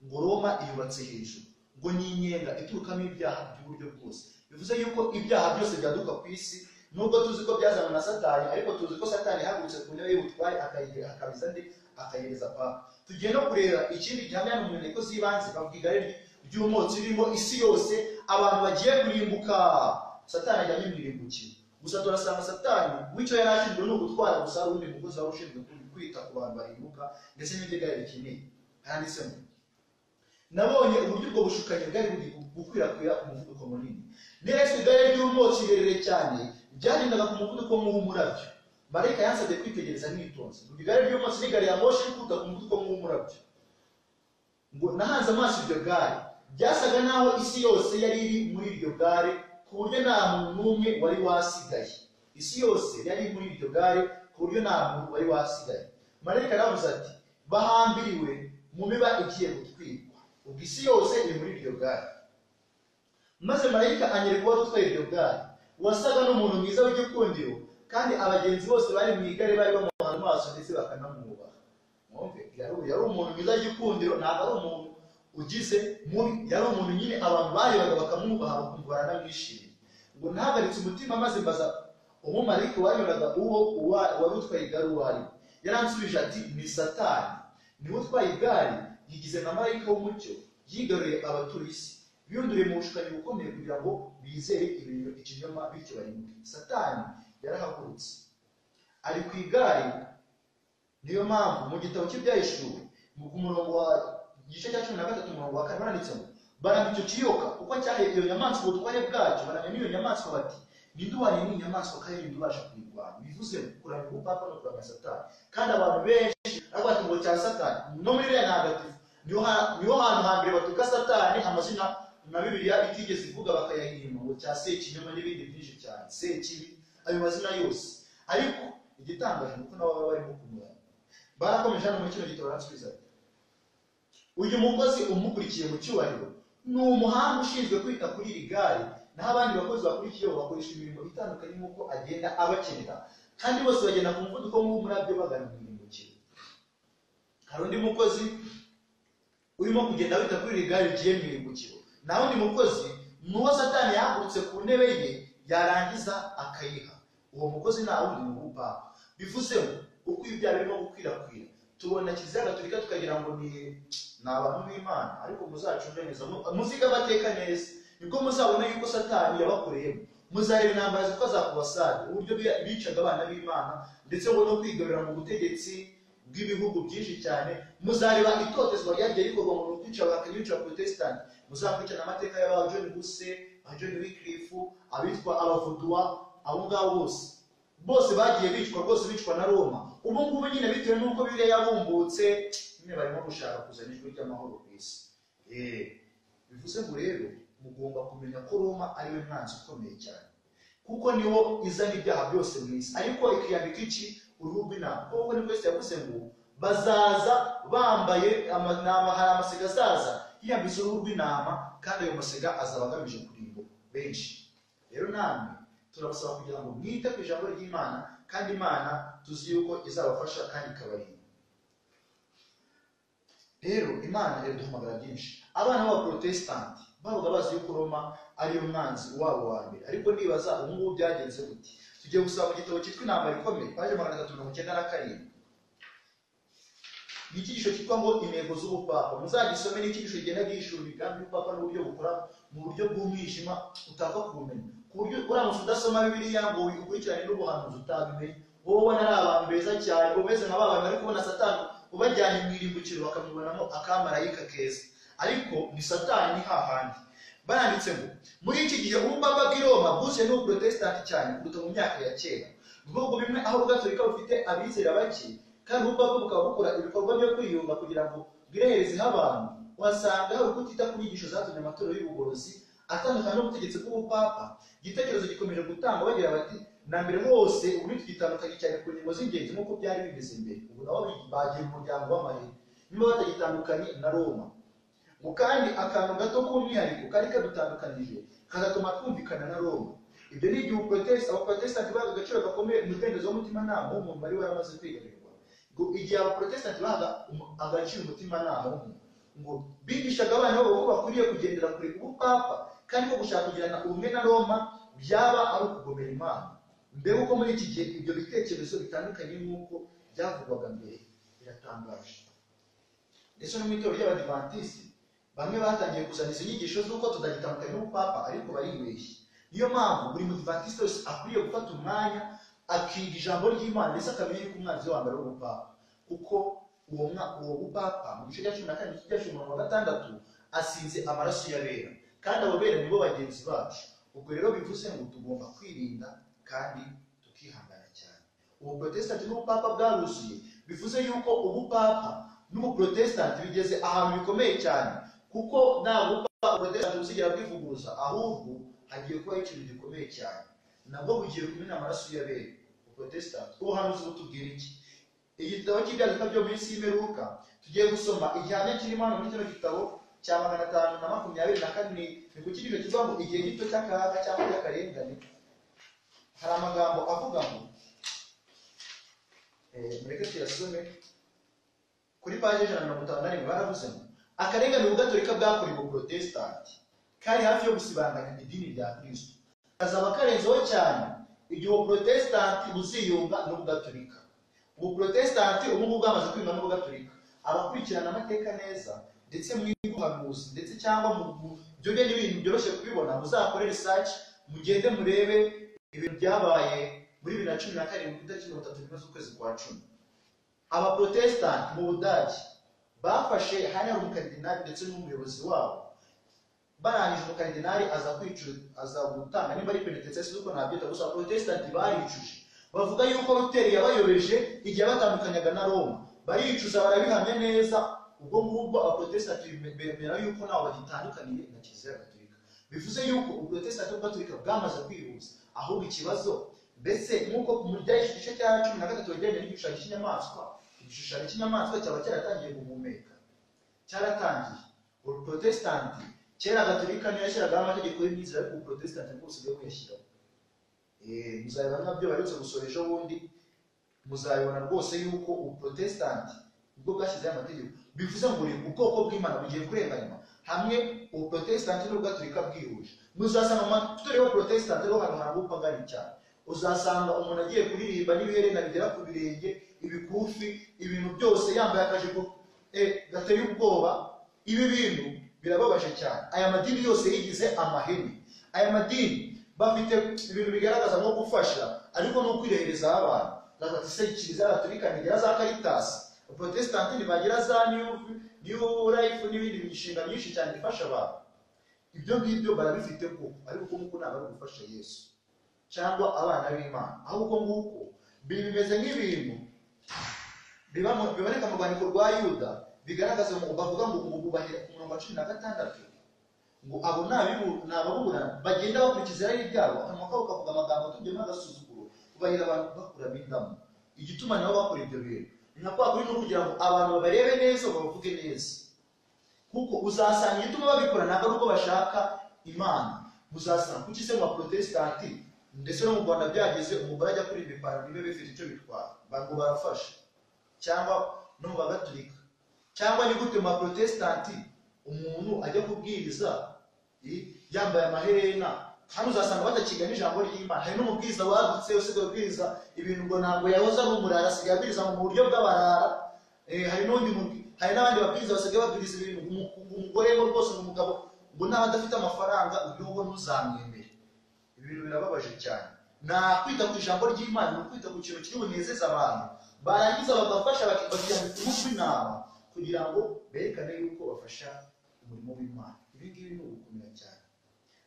ngo Roma yubatse hejuru, ngo ni inyenga iturukamo ibyaha by'uburyo bwose. Bivuze yuko ibyaha byose byaduka ku isi, nubwo tuzi ko byazanwe na Satani, ariko tuzi ko Satani yahagurutse ku ntebe y'ubutware akabiza ndi akayereza papa. Tugiye no kureba ikindi gihamya mu nyandiko z'ibanze, bavuga igare ry'umwotsi ririmo isi yose, abantu bagiye kurimbuka. Satani ajyanye mu irimbukiro. gusa turasanga Satani w'icyo yari ashinzwe no gutwara gusa undi mukozi wari ushinzwe kwita ku bantu bahinduka ndetse n'ibyo gare bikeneye. Handitsemo nabonye uburyo ubwo bushukanyi bwari buri gukwirakwira ku muvuduko munini. Neretswe igare ry'umwotsi rirerire cyane ryagendaga ku muvuduko nk'uw'umurabyo. Marayika yansabye kwitegereza nitonze. Igare ry'umwotsi n'igare ya moshi rikuta ku muvuduko nk'uw'umurabyo. Ngo nahanze amaso iryo gare, byasaga naho isi yose yari iri muri iryo gare ku buryo nta muntu n'umwe wari wasigaye. Isi yose yari muri iryo gare ku buryo nta muntu wari wasigaye. Marayika aravuze ati bahambiriwe mu miba igiye gutwikwa. Ubwo isi yose iri muri iryo gare. Maze marayika anyereka uwari utwaye iryo gare, wasaga n'umuntu mwiza w'igikundiro, kandi abagenzi bose bari mu igare bari bamuhanze amaso ndetse bakanamwubaha. Yari umuntu mwiza w'igikundiro, ntabwo ari umuntu ugize mubi, yari umuntu nyine abantu barebaga bakamwubaha bakumva baranamwishimiye. Ngo ntahagaritse umutima maze mbaza umumarayika wanyoraga uwo wari utwaye igare uwo ari we. Yaransubije ati ni Satani, niwe utwaye igare, yigize nka marayika w'umucyo, yigaruriye abatuye isi, biyunduriye mu bushukanyi bukomeye kugira ngo bizere ibintu ikinyoma bityo barimbuke. Satani yarahagurutse ari ku igare. Niyo mpamvu mu gitabo cy'Ibyahishuwe ku murongo wa igice cya 13 umurongo wa 4 baranditsemo baramya icyo kiyoka kuko cyahaye iyo nyamaswa ubutware bwacyo. Baramya n'iyo nyamaswa bati ninde uhwanye n'iyi nyamaswa kandi ninde ubasha kuyirwanya. Bivuze kuramya ubupapa no kuramya Satani. Kandi abantu benshi ariko ngo cya Satani no muri biriya ntagatifu niho hantu hambere batuka Satani amazina na Bibiliya itigeze ivuga bakayahimba ngo cya Sekinyoma n'ibindi byinshi cyane, Sekibi, ayo mazina yose. Ariko igitangaje nuko nabo baba barimo kumurana. Barakomeje hano muri kino gitabo baransubiza ati uyu mukozi umukurikiye mu cyubahiro ni umuhanga ushinzwe kwita kuri iri gare, naho abandi bakozi bakurikiyeho bakoresha imirimo itandukanye nk'uko agenda abakenera, kandi bose bagenda ku muvuduko nk'uw'umurabyo bagana mu irimbukiro. Hari undi mukozi urimo kugenda wita kuri iri gare rigiye mu irimbukiro, naho undi mukozi n'uwo Satani yahagurutse ku ntebe ye yarangiza akayiha. Uwo mukozi nta wundi ni ubupapa. Bivuze uko ibyaha birimo gukwirakwira, tubona Kiliziya Gatolika tukagira ngo ni abantu b'Imana, ariko muzacunge neza, muziga amateka neza, nibwo muzabona yuko Satani yabakoreyemo. Muzareba intambara zitwa za Kubasade, uburyo bicaga abana b'Imana, ndetse ngo no kwigarurira mu butegetsi bw'ibihugu byinshi cyane. Muzareba itotezwa ryagiye rikorwa mu kwica abakirisha Protestant. Muzakurikirana amateka y'aba John Hussey, John Wycliffe, abitwa abavuduwa, abo ngabo bose bagiye bicwa, rwose bicwa na Roma. Ubu ngubu nyine bitewe n'uko Bibiliya yabumbutse nyine barimo gushaka kuzana ijwi ry'amahoro ku isi. Bivuze ngo rero mugomba kumenya ko Roma ari we mwanzi ukomeye cyane, kuko niwo izana ibyaha byose mu isi, ariko ikiyambika iki uruhu rw'intama. Kuko ni Kristo yavuze ngo bazaza bambaye hari amasega azaza yiyambitse uruhu rw'intama, kandi ayo masega azaba agamije kurimbuka benshi. Rero namwe turabasaba kugira ngo mwite ku ijambo ry'Imana, kandi Imana tuzi yuko izabafasha kandi ikabarinda. Rero Imana iraduhamagara byinshi. Abana b'Abaprotestanti bavuga bazi yuko Roma ari umwanzi wabo wa mbere, ariko nibaza ubu ngubu byagenze gute. Tugiye gusaba mu gitabo cyitwa Intambara Ikomeye paje 397. Ni icyigisho cyitwa ngo intego z'ubupapa. Muzagisome n'icyigisho kigenda gihishura imigambi y'ubupapa n'uburyo bukora mu buryo bw'umwijima utapfa kubumenya, ku buryo uramutse udasoma Bibiliya ngo ukurikirane n'ubuhanuzi utabimenye. Wowe ubona ari abantu beza cyane, umeze nka babandi bari kubona Satani ubajyanye mu irimbukiro bakamubonamo akamarayika keza, ariko ni Satani ni hahandi. Baranditse ngo muri iki gihe ubupapa bw'i Roma bwuzuye n'Ubuprotestanti cyane kuruta mu myaka ya kera. Ibihugu bimwe aho Gatolika bufite abizera bake, kandi ubupapa bukaba bukora ibikorwa byo kwiyunga kugira ngo bwireherezeho abantu, wasanga hari kutita ku nyigisho zatumye amatorero y'ubugorozi atandukanye n'ubutegetsi bw'ubupapa. Igitekerezo gikomeje gutanga bagira bati na mbere hose ubu tugitandukanye cyane ku ngingo z'ingenzi nk'uko byari bimeze mbere. Ubu nabo bagiye mu muryango w'amaheri niba batagitandukanye na Roma. Ngo kandi akantu gato k'umwihariko kari kadutandukanije kagatuma twumvikana na Roma. Ibyo ni igihe Abaprotestanti bahaga agaciro gakomeye mu mudendezo w'umutimanama w'umuntu wari waramaze kwigarirwa. Ngo igihe Abaprotestanti bahaga agaciro umutimanama w'umuntu, ngo bigishaga abana babo ko bakwiriye kugendera kure ubupapa, kandi ko gushaka kugirana ubumwe na Roma byaba ari ukugomera Imana. Mbere uko muri iki gihe ibyo bitekerezo bitandukanye n'uko byavugwaga mbere biratangaje. Ndetse no mu itorero ry'Abadivantisiti bamwe batangiye kuzana izi nyigisho z'uko tutagitandukanye n'ubupapa, ariko baribeshye. niyo mpamvu buri mudivantiste wese akwiriye gufata umwanya akiga ijambo ry'Imana ndetse akamenya yuko umwanzi wa mbere w'ubupapa, kuko uwo bupapa mu gice cya 14 kijya 16 asinze amaraso y'abera, kandi abo bera nibo bagenzi bacu. Ubwo rero bivuze ngo tugomba kwirinda kandi tukihangana cyane. Ubu protestant n'ubupapa bwaruzuye, bivuze yuko ubupapa n'ubuprotestant bigeze ahantu bikomeye cyane, kuko nta bupapa protestant busigera bwivuguruza, ahubwo hagiye kuba ikintu gikomeye cyane, nabwo bugiye kumena amaraso y'abera. Ubuprotestant ubuhanuzi butubwira iki? Igitabo cy'ibyanditswe byo mu isi y'imperuka tugiye gusoma igihamya kirimo hano muri kino gitabo cya 524, ni ku kiriro kivuga ngo igihe gito cy'akaga cyangwa cy'akarengane. Hari amagambo avuga ngo mureke tuyasome kuri paje 151, baravuze ngo akarengane ubugatolika bwakorewe ubuprotestant kari hafi yo gusibanganya idini rya Kristo, kazaba karenzeho cyane igihe ubuprotestant buziyunga n'ubugatolika. Ubuprotestant ubu bwamaze kwinga n'ubugatolika, abakurikirana amateka neza ndetse mwiguhanuzi ndetse cyangwa mu byo n'ibintu byoroshye kubibona, muzakore research mugende murebe ibintu byabaye muri 2017 ku itariki 30 z'ukwezi kwa 10. Abaprotestant mu Budage bafashe hano umukardinali ndetse n'umuyobozi wabo, barangije umukardinali aza gutanga nimba ari penitence z'uko nabyita, gusa Protestant baricuje, bavuga yuko Luteri yabayobeje igihe batandukanyaga na Roma, baricuza barabihamya neza. Ubwo ngubwo Abaprotestant bemera yuko naho bagitandukaniye na Kiliziya Gatolika, bivuze yuko Ubuprotestant n'Ubugatolika bwamaze kwihuza. Ahubwo ikibazo mbese nk'uko mu gice cya 13 wajyanye n'igishushanyo cy'inyamaswa, igishushanyo cy'inyamaswa cyaba cyaratangiye guhumeka, cyaratangiye. Ubuprotestant kera Gatolika niyo yashyiragaho amategeko y'imyizera, ariko Ubuprotestant bwose bwo kuyashyiraho. Muzabibona nabyo baretse gusoresha ubundi, muzabibona rwose yuko Ubuprotestant ubwo bwashyizeho amategeko, bivuze ngo ubwoko bw'Imana bugiye kurenganywa hamwe Ubuprotestant n'Ubugatolika bwihuje. Muzasanga amatorero y'Ubuprotestant rero hano harabupagani cyane, uzasanga umuntu agiye kuririmba n'ibiherena bigera ku birenge, ibikufi, ibintu byose yambaye akajipo gateye ubwoba. Ibi bintu birababaje cyane. Aya madini yose yigize amahene, aya madini bafite ibintu bigaragaza nko gufasha, ariko no kwirehereza abantu. Zagatise Kiliziya Gatolika ntigira za Caritas, Protestant ntibagira za New Life n'ibindi bishinga byinshi cyane bifasha abantu. Ibyo ngibyo barabifite ko, ariko ko muko ntabwo ari gufasha Yesu cyangwa abana b'Imana, ahubwo nguko bimeze nk'ibintu biboneka mu rwandiko rwa Yuda, bigaragaza ngo bavuga ngo ububahira ku murongo wa 16 ngo abo n'ababurana bagenda bakurikiza irari ryabo, akanwa kabo kavuga amagambo atubye n'agasuzuguro, ubahira abantu bakuramo indamu. Igituma nabo bakora ibyo bintu ni nako kuri no kugira ngo abantu babarebe neza, bavuge neza, kuko uzasanga igituma babikora ntabwo ari uko bashaka Imana. Muzasanga kuki se mu Protestant ndetse no mu Rwanda byageze umugore ajya kuri ibipara bibe bifite icyo bitwara, ngo barafasha, cyangwa no mu Bagatolika, cyangwa ni gute mu Protestant umuntu ajya kubwiriza yambaye amaherena. Hano uzasanga batakiga n'ijambo ry'Imana. Hari n'umubwiriza wadutse usigaye ubwiriza ibintu ngo ntabwo yahoze ari umurara, asigaye abwiriza mu buryo bw'abarara. Hari n'abandi babwiriza basigaye babwiriza ibintu umugore ngo rwose umugabo ngo naba adafite amafaranga, ubwo ngo ntuzamwemere. Ibintu birababaje cyane. Na kwita ku ijambo ry'Imana no kwita ku kintu kiri bunezeza abantu, barangiza bagafasha bakijyana ku inama kugira ngo berekane yuko bafasha umurimo w'Imana. Ibi ngibi ni ugukomera cyane.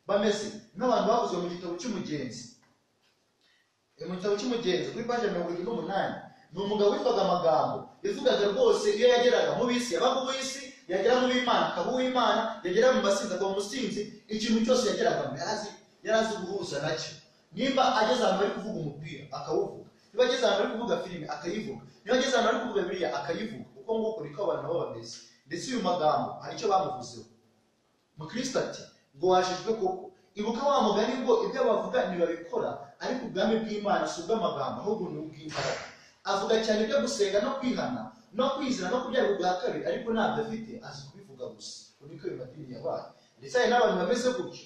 Bameze n'abantu bavuzwe mu gitabo cy'umugenzi. Mu gitabo cy'umugenzi kuri page 128 ni umugabo witwaga Amagambo, yavugaga rwose iyo yageraga mu bisi yabaga mu bisi, yagera mu b'Imana akaba uw'Imana, yagera mu basinzi akaba umusinzi. Ikintu cyose yageraga mu yarazi guhuza nacyo. Nimba ageze ahantu bari kuvuga umupira akawuvuga, niba ageze ahantu bari kuvuga filime akayivuga, niba ageze ahantu bari kuvuga Bibiliya akayivuga. Uko nguko niko abantu nabo bameze. Ndetse uyu Magambo hari icyo bamuvuzeho. Mukristo ati ngo washijwe koko, ibuka wa mugani ngo ibyo bavuga ntibabikora, ariko ubwami bw'Imana si ubw'amagambo ahubwo ni ubw'imbaraga. Avuga cyane ibyo gusenga no kwihana no kwizera no kubyara ubwa kabiri, ariko ntabwo afite azi kubivuga gusa. Niko ayo madini yabaye. Ndetse hari n'abantu bameze gutyo,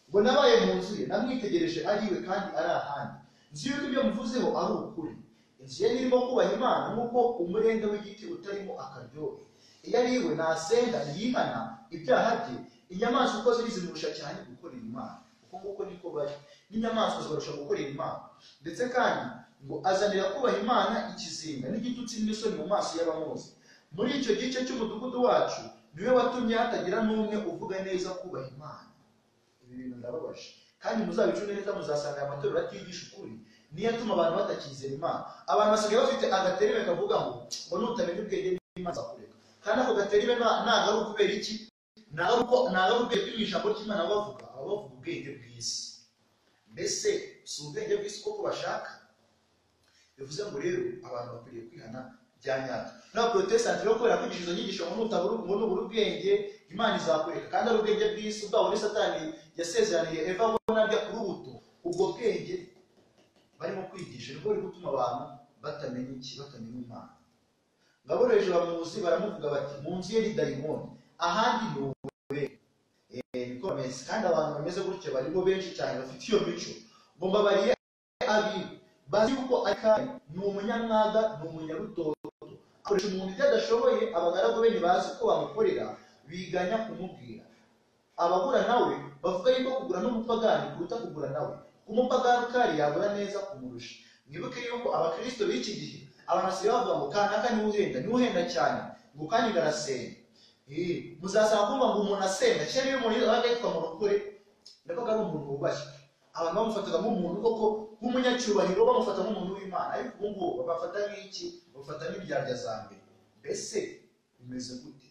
ngo nabaye mu nzu ye namwitegereje ariwe kandi ari ahandi, nzi yuko ibyo muvuzeho ari ukuri. Inzu ye irimo kubaha Imana nk'uko umurenge w'igiti utarimo akaryohe. Iyo ariwe nasenga yihana ibyaha bye, inyamaswa uko ziri zimurusha cyane gukorera Imana. nguko niko bari. N'inyamaswa zibarusha gukorera Imana, ndetse kandi ngo azanira kubaha Imana ikizinga n'igitutsi n'isoni mu maso y'abamuzi. Muri icyo gice cy'umudugudu wacu niwe watumye hatagira n'umwe uvuga neza kubaha Imana. Ibi bintu ndababaje, kandi muzabicune neza, muzasanga aya matorero atigisha ukuri niyo atuma abantu batakizera Imana. Abantu basigaye bafite agaterime kavuga ngo nutamenya ubwenge n'Imana izakureka. Kandi ako gaterime ntabwo ari ukubera iki, ntabwo ari ubwenge bw'ijambo ry'Imana bavuga, aba bavuga ubwenge bw'isi. Mbese si ubwenge bw'isi koko bashaka? Bivuze ngo rero abantu bakwiriye kwihana bya nyabyo. N'abaprotesitanti rero kubera kwigisha izo nyigisho ngo nubura ubwenge Imana izakureka, kandi ari ubwenge bw'isi bwabo ni Satani yasezeraniye Eva ngo narya ku rubuto. Ubwo bwenge barimo kwigisha nibwo buri gutuma abantu batamenya iki, batamenya Imana. Ngaboroheje bamuzi baramuvuga bati mu nzu ye ni dayimoni, ahandi ni ubure. Niko bameze, kandi abantu bameze gutya bariho benshi cyane bafite iyo mico. Ngo mbabariye abibi bazi yuko ari ni umunyamwaga, ni umunyarutoto, akoresha umuntu ibyo adashoboye. Abagaragu be ntibazi ko bamukorera, biganya kumubwira. Abagura nawe bavuga yuko kugura n'umupagani kuruta kugura nawe. Umupagani ukari yagura neza kumurusha. Mwibuke yuko abakristo b'iki gihe abantu basigaye bavuga ngo kanaka niwe uhenda cyane, ngo kandi ngarasenga. Muzasanga kumva ngo umuntu asenga, cyane iyo umuntu yabaga yitwa mu rukore, ndavuga ari umuntu wubashywe. Abantu bamufataga nk'umuntu koko nk'umunyacyubahiro, bamufata nk'umuntu w'Imana. Ariko ubu ngubu babafata nk'iki? Babafata nk'ibyarya za mbere. Mbese bimeze gute?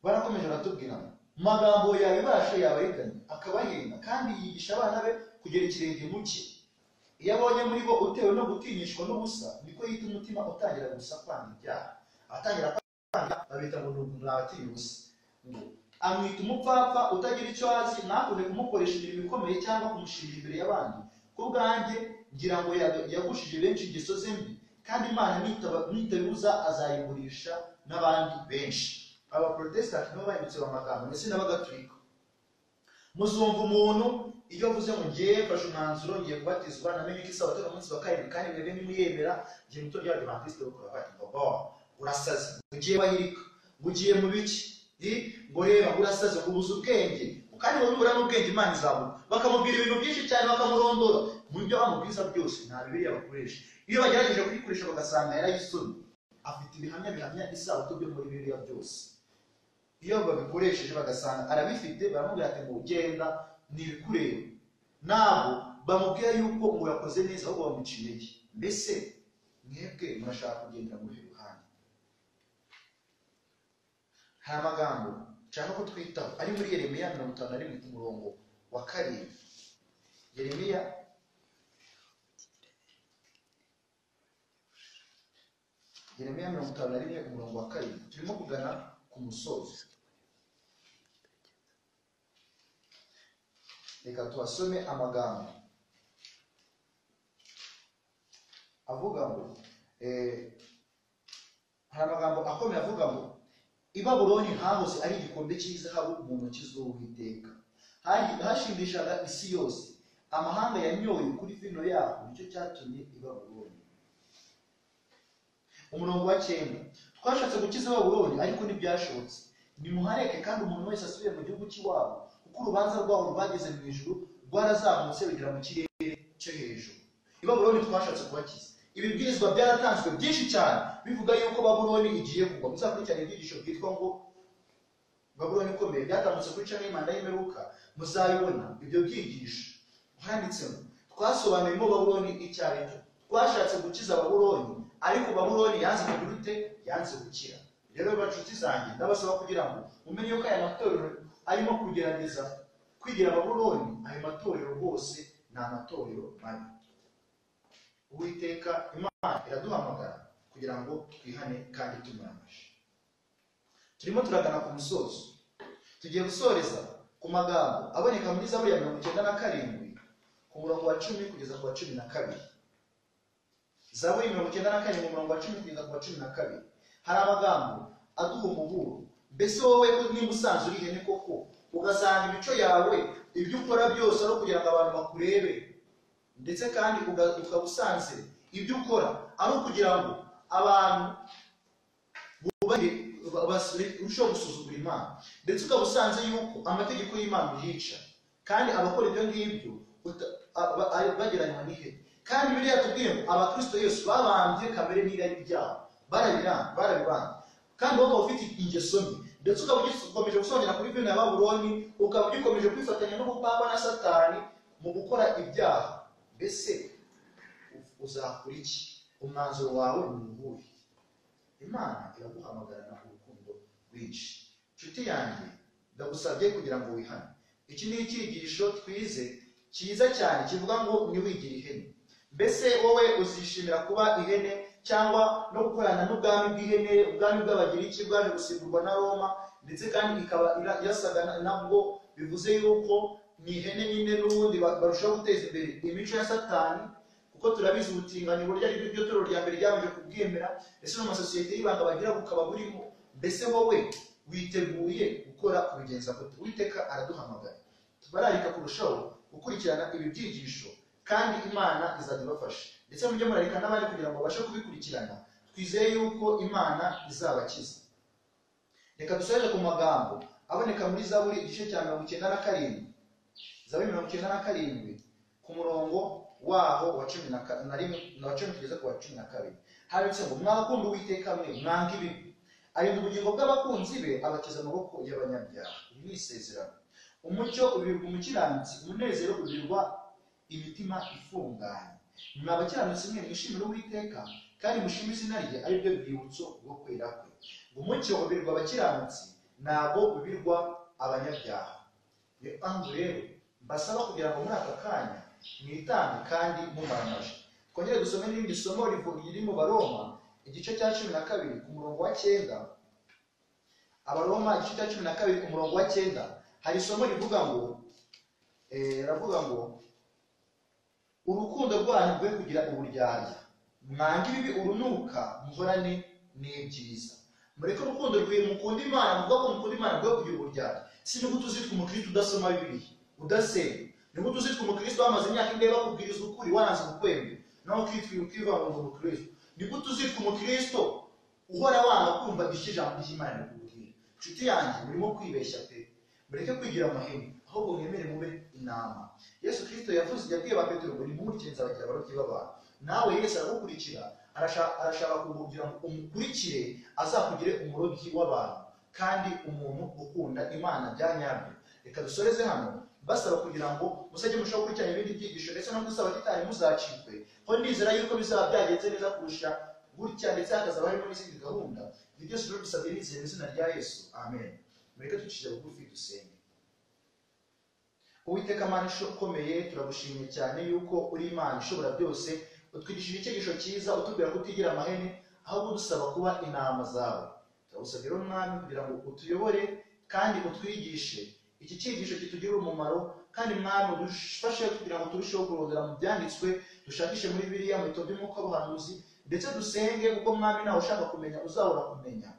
Barakomeje baratubwira ngo magambo yawe ibashe yabariganya akabahenda, kandi yigisha abana be kugera ikirenge mu cye. Iyo abonye muri bo utewe no gutinyishwa n'ubusa, niko yita umutima utangira gusa kwanga ibyaha. Atangira kwanga babita ngo ntabatinya ubusa. Amwita umupfapfa utagira icyo azi, ntakunde kumukoresha imirimo ikomeye cyangwa kumushinja imbere y'abandi. Ku bwanjye ngira ngo yagushije benshi ingeso ze mbi, kandi Imana nitabibuza azayigurisha n'abandi benshi. Abaprotesitanti nibo bahindutse amagambo, ndetse n'abagatulika. Muzumva umuntu iyo avuze ngo ngiye mfashe umwanzuro ngiye kubatizwa, namenye ko isabato ari umunsi wa karindwi, kandi mwebwe nimuyemera, ngiye mu itorero ry'Abadiventisti bakora bati ngo urasaze, ugiye bahirika, ngo ugiye mu biki, ngo reba urasaze, ngo ubuze ubwenge, kandi ngo nubura n'ubwenge Imana izabuha. Bakamubwira ibintu byinshi cyane, bakamurondora mu byo bamubwiza byose. Nta Bibiliya bakoresha. Iyo bagerageje kuyikoresha bagasanga yarayisomye, afite ibihamya bihamya isabato byo muri Bibiliya byose. Iyo babikoresheje bagasanga arabifite, baramubwira ati ngo genda nibikureba. Nabo bamubwira yuko ngo yakoze neza, ahubwo bamuca intege. Mbese mwebwe murashaka kugendera mu ruhande? Hari amagambo nshaka ko twitaho ari muri Yeremiya 51 ku murongo wa 7. Yeremiya 51 ku murongo wa 7. Turimo kugana ku musozo. Reka tuhasome amagambo avuga ngo hari amagambo akomeye avuga ngo i Babuloni hahoze ari igikombe cy'izahabu mu ntoki z'Uwiteka, hashindishaga isi yose. Amahanga yanyoye kuri vino yaho, nicyo cyatumye i Babuloni. Umurongo wa 9. Twashatse gukiza Babuloni ariko ntibyashobotse. Nimuhareke kandi umuntu wese asubire mu gihugu cy'iwabo, kuko urubanza rwaho rwageze mu ijuru, rwarazamutse rugera mu kirere cyo hejuru. I Babuloni twashatse kubakiza. Ibibwirizwa byaratanzwe byinshi cyane bivuga yuko Babuloni igiye kugwa. Muzakurikirana ibyigisho byitwa ngo Babuloni ikomeye, byatambutse kuri channel y'Imana y'Imperuka, muzabibona ibyo byigisho. Handitsemo twasobanuyemo Babuloni icyo ari cyo. Twashatse gukiza Babuloni, ariko Babuloni yanze kugurute, yanze gukira. Rero bacuti zanjye ndabasaba kugira ngo mumenye yuko aya matorero arimo kugerageza kwigira Babuloni. Ayo matorero rwose ni amatorero mabi. Uwiteka Imana iraduhamagara kugira ngo twihane kandi tumuramaje. Turimo turagana ku musozo. Tugiye gusoreza ku magambo aboneka muri Zaburi ya 97 ku murongo wa 10 kugeza ku wa 12. Zaburi 97 mu murongo wa 10 kugeza ku wa 12. Hari amagambo aduha umuburo. Mbese wowe niba usanzwe uri ihene koko, ugasanga imico yawe ibyo ukora byose ari kugira ngo abantu bakurebe, ndetse kandi ukaba usanze ibyo ukora ari ukugira ngo abantu urushaho gusuzugura Imana, ndetse ukaba usanze yuko amategeko y'Imana yica, kandi abakora ibyo ngibyo bagereranywa n'ihene. Kandi Bibiliya yatubwiye ngo abakristo Yesu babambye kamere n'irari ryabo, barabibambye, kandi wowe ukaba ufite ingeso mbi, ndetse ukaba ukomeje gusongera kuri vino ya Babuloni, ukaba ugikomeje kwifatanya n'ubupapa na Satani mu gukora ibyaha. Mbese uzakora iki? Umwanzuro wawe ni uwuhe? Imana iraguhamagarana urukundo rwinshi. Nshuti yanjye, ndagusabye kugira ngo wihane. Iki ni icyigisho twize cyiza cyane kivuga ngo ntiwigire ihene. Mbese wowe uzishimira kuba ihene cyangwa no gukorana n'ubwami bw'ihene, ubwami bw'Abagiriki bwaje gusimburwa na Roma, ndetse kandi ikaba yasaga nabwo, bivuze yuko ni ihene nyine n'ubundi barushaho guteza imbere imico ya Satani, kuko turabizi ubutinganyi burya ari byo torero rya mbere ryabanje kubwemera, ndetse no masosiyete y'ibanga bagira bukaba burimo. Mbese wowe witeguye gukora kubigenza gute? Uwiteka araduhamagara, tubararika kurushaho gukurikirana ibi byigisho, kandi Imana izajya ibafasha, ndetse mujye murarika n'abandi kugira ngo babashe kubikurikirana. Twizeye yuko Imana izabakiza. Reka dusoreze ku magambo aboneka muri Zaburi igice cya 97, Zaburi 97 ku murongo waho wa 11 na 10 kugeza ku wa 12. Handitse ngo mwakunda Uwiteka mwe mwanga ibibi, arinda ubugingo bw'abakunzi be, abakiza amaboko y'abanyabyaha. Iri ni isezerano. Umucyo ubirwa umukiranutsi, umunezero ubirwa imitima ifunganye. Mwa bakiranutsi mwe mwishimire Uwiteka, kandi mushime izina rye, ari byo rwibutso rwo kwera kwe. Umucyo ubirwa abakiranutsi, ntabwo ubirwa abanyabyaha. Niyo mpamvu rero mbasaba kugira ngo muri aka kanya mwitange kandi mumaramaje. Twongere dusome n'irindi somo riri mu Baroma igice cya 12 ku murongo wa 9. Abaroma igice cya 12 ku murongo wa 9 hari isomo rivuga ngo urukundo rwanyu rwe kugira uburyarya, mwange ibibi urunuka, muhorane n'ibyiza. Mureke urukundo rwe mukunda Imana, muvuga ko mukunda Imana rwe kugira uburyarya. Si ni gute uzitwa umukristo udasoma Bibiliya, udasenga? Ni gute uzitwa umukristo wamaze imyaka inde bakubwiriza ukuri waranze gukwemera, naho ukivanga ngo umukristo? Ni gute uzitwa umukristo uhora wanga kumva ijambo ry'Imana rikubwira? Nshuti yanjye, murimo kwibeshya pe. Mureke kwigira amahema, ahubwo mwemere mube inama. Yesu Kristo yabwiye ba Petero ngo nimumurikire nzabagira abarobyi b'abantu. Nawe Yesu aragukurikira, arashaka kugira ngo umukurikire, azakugire umurobyi w'abantu, kandi umuntu ukunda Imana bya nyabyo. Reka dusoreze hano basaba kugira ngo musajye mushaka gukurikirana ibindi byigisho, ndetse no gusaba kitari muzacikwe, ko ndizera yuko bizaba byagenze neza kurusha gutya, ndetse hakazaba harimo n'izindi gahunda. Ibyo byose rero dusabye nizeye mu izina rya Yesu, amen. Mureke ducishe bugufi dusenge. Uwiteka Mana ikomeye, turagushimiye cyane yuko uri Imana ishobora byose, utwigishije icyigisho cyiza, utubwira kutigira amahene, ahubwo dusaba kuba intama zawe. Turagusabye rero Mwami kugira ngo utuyobore kandi utwigishe, iki cyigisho kitugirira umumaro, kandi Mwami udufashe kugira ngo turusheho kurondera mu byanditswe, dushakishe muri Bibiliya mu bitabo by'umwuka w'ubuhanuzi, ndetse dusenge, kuko Mwami nawe ushaka kumenya uzahora kumenya.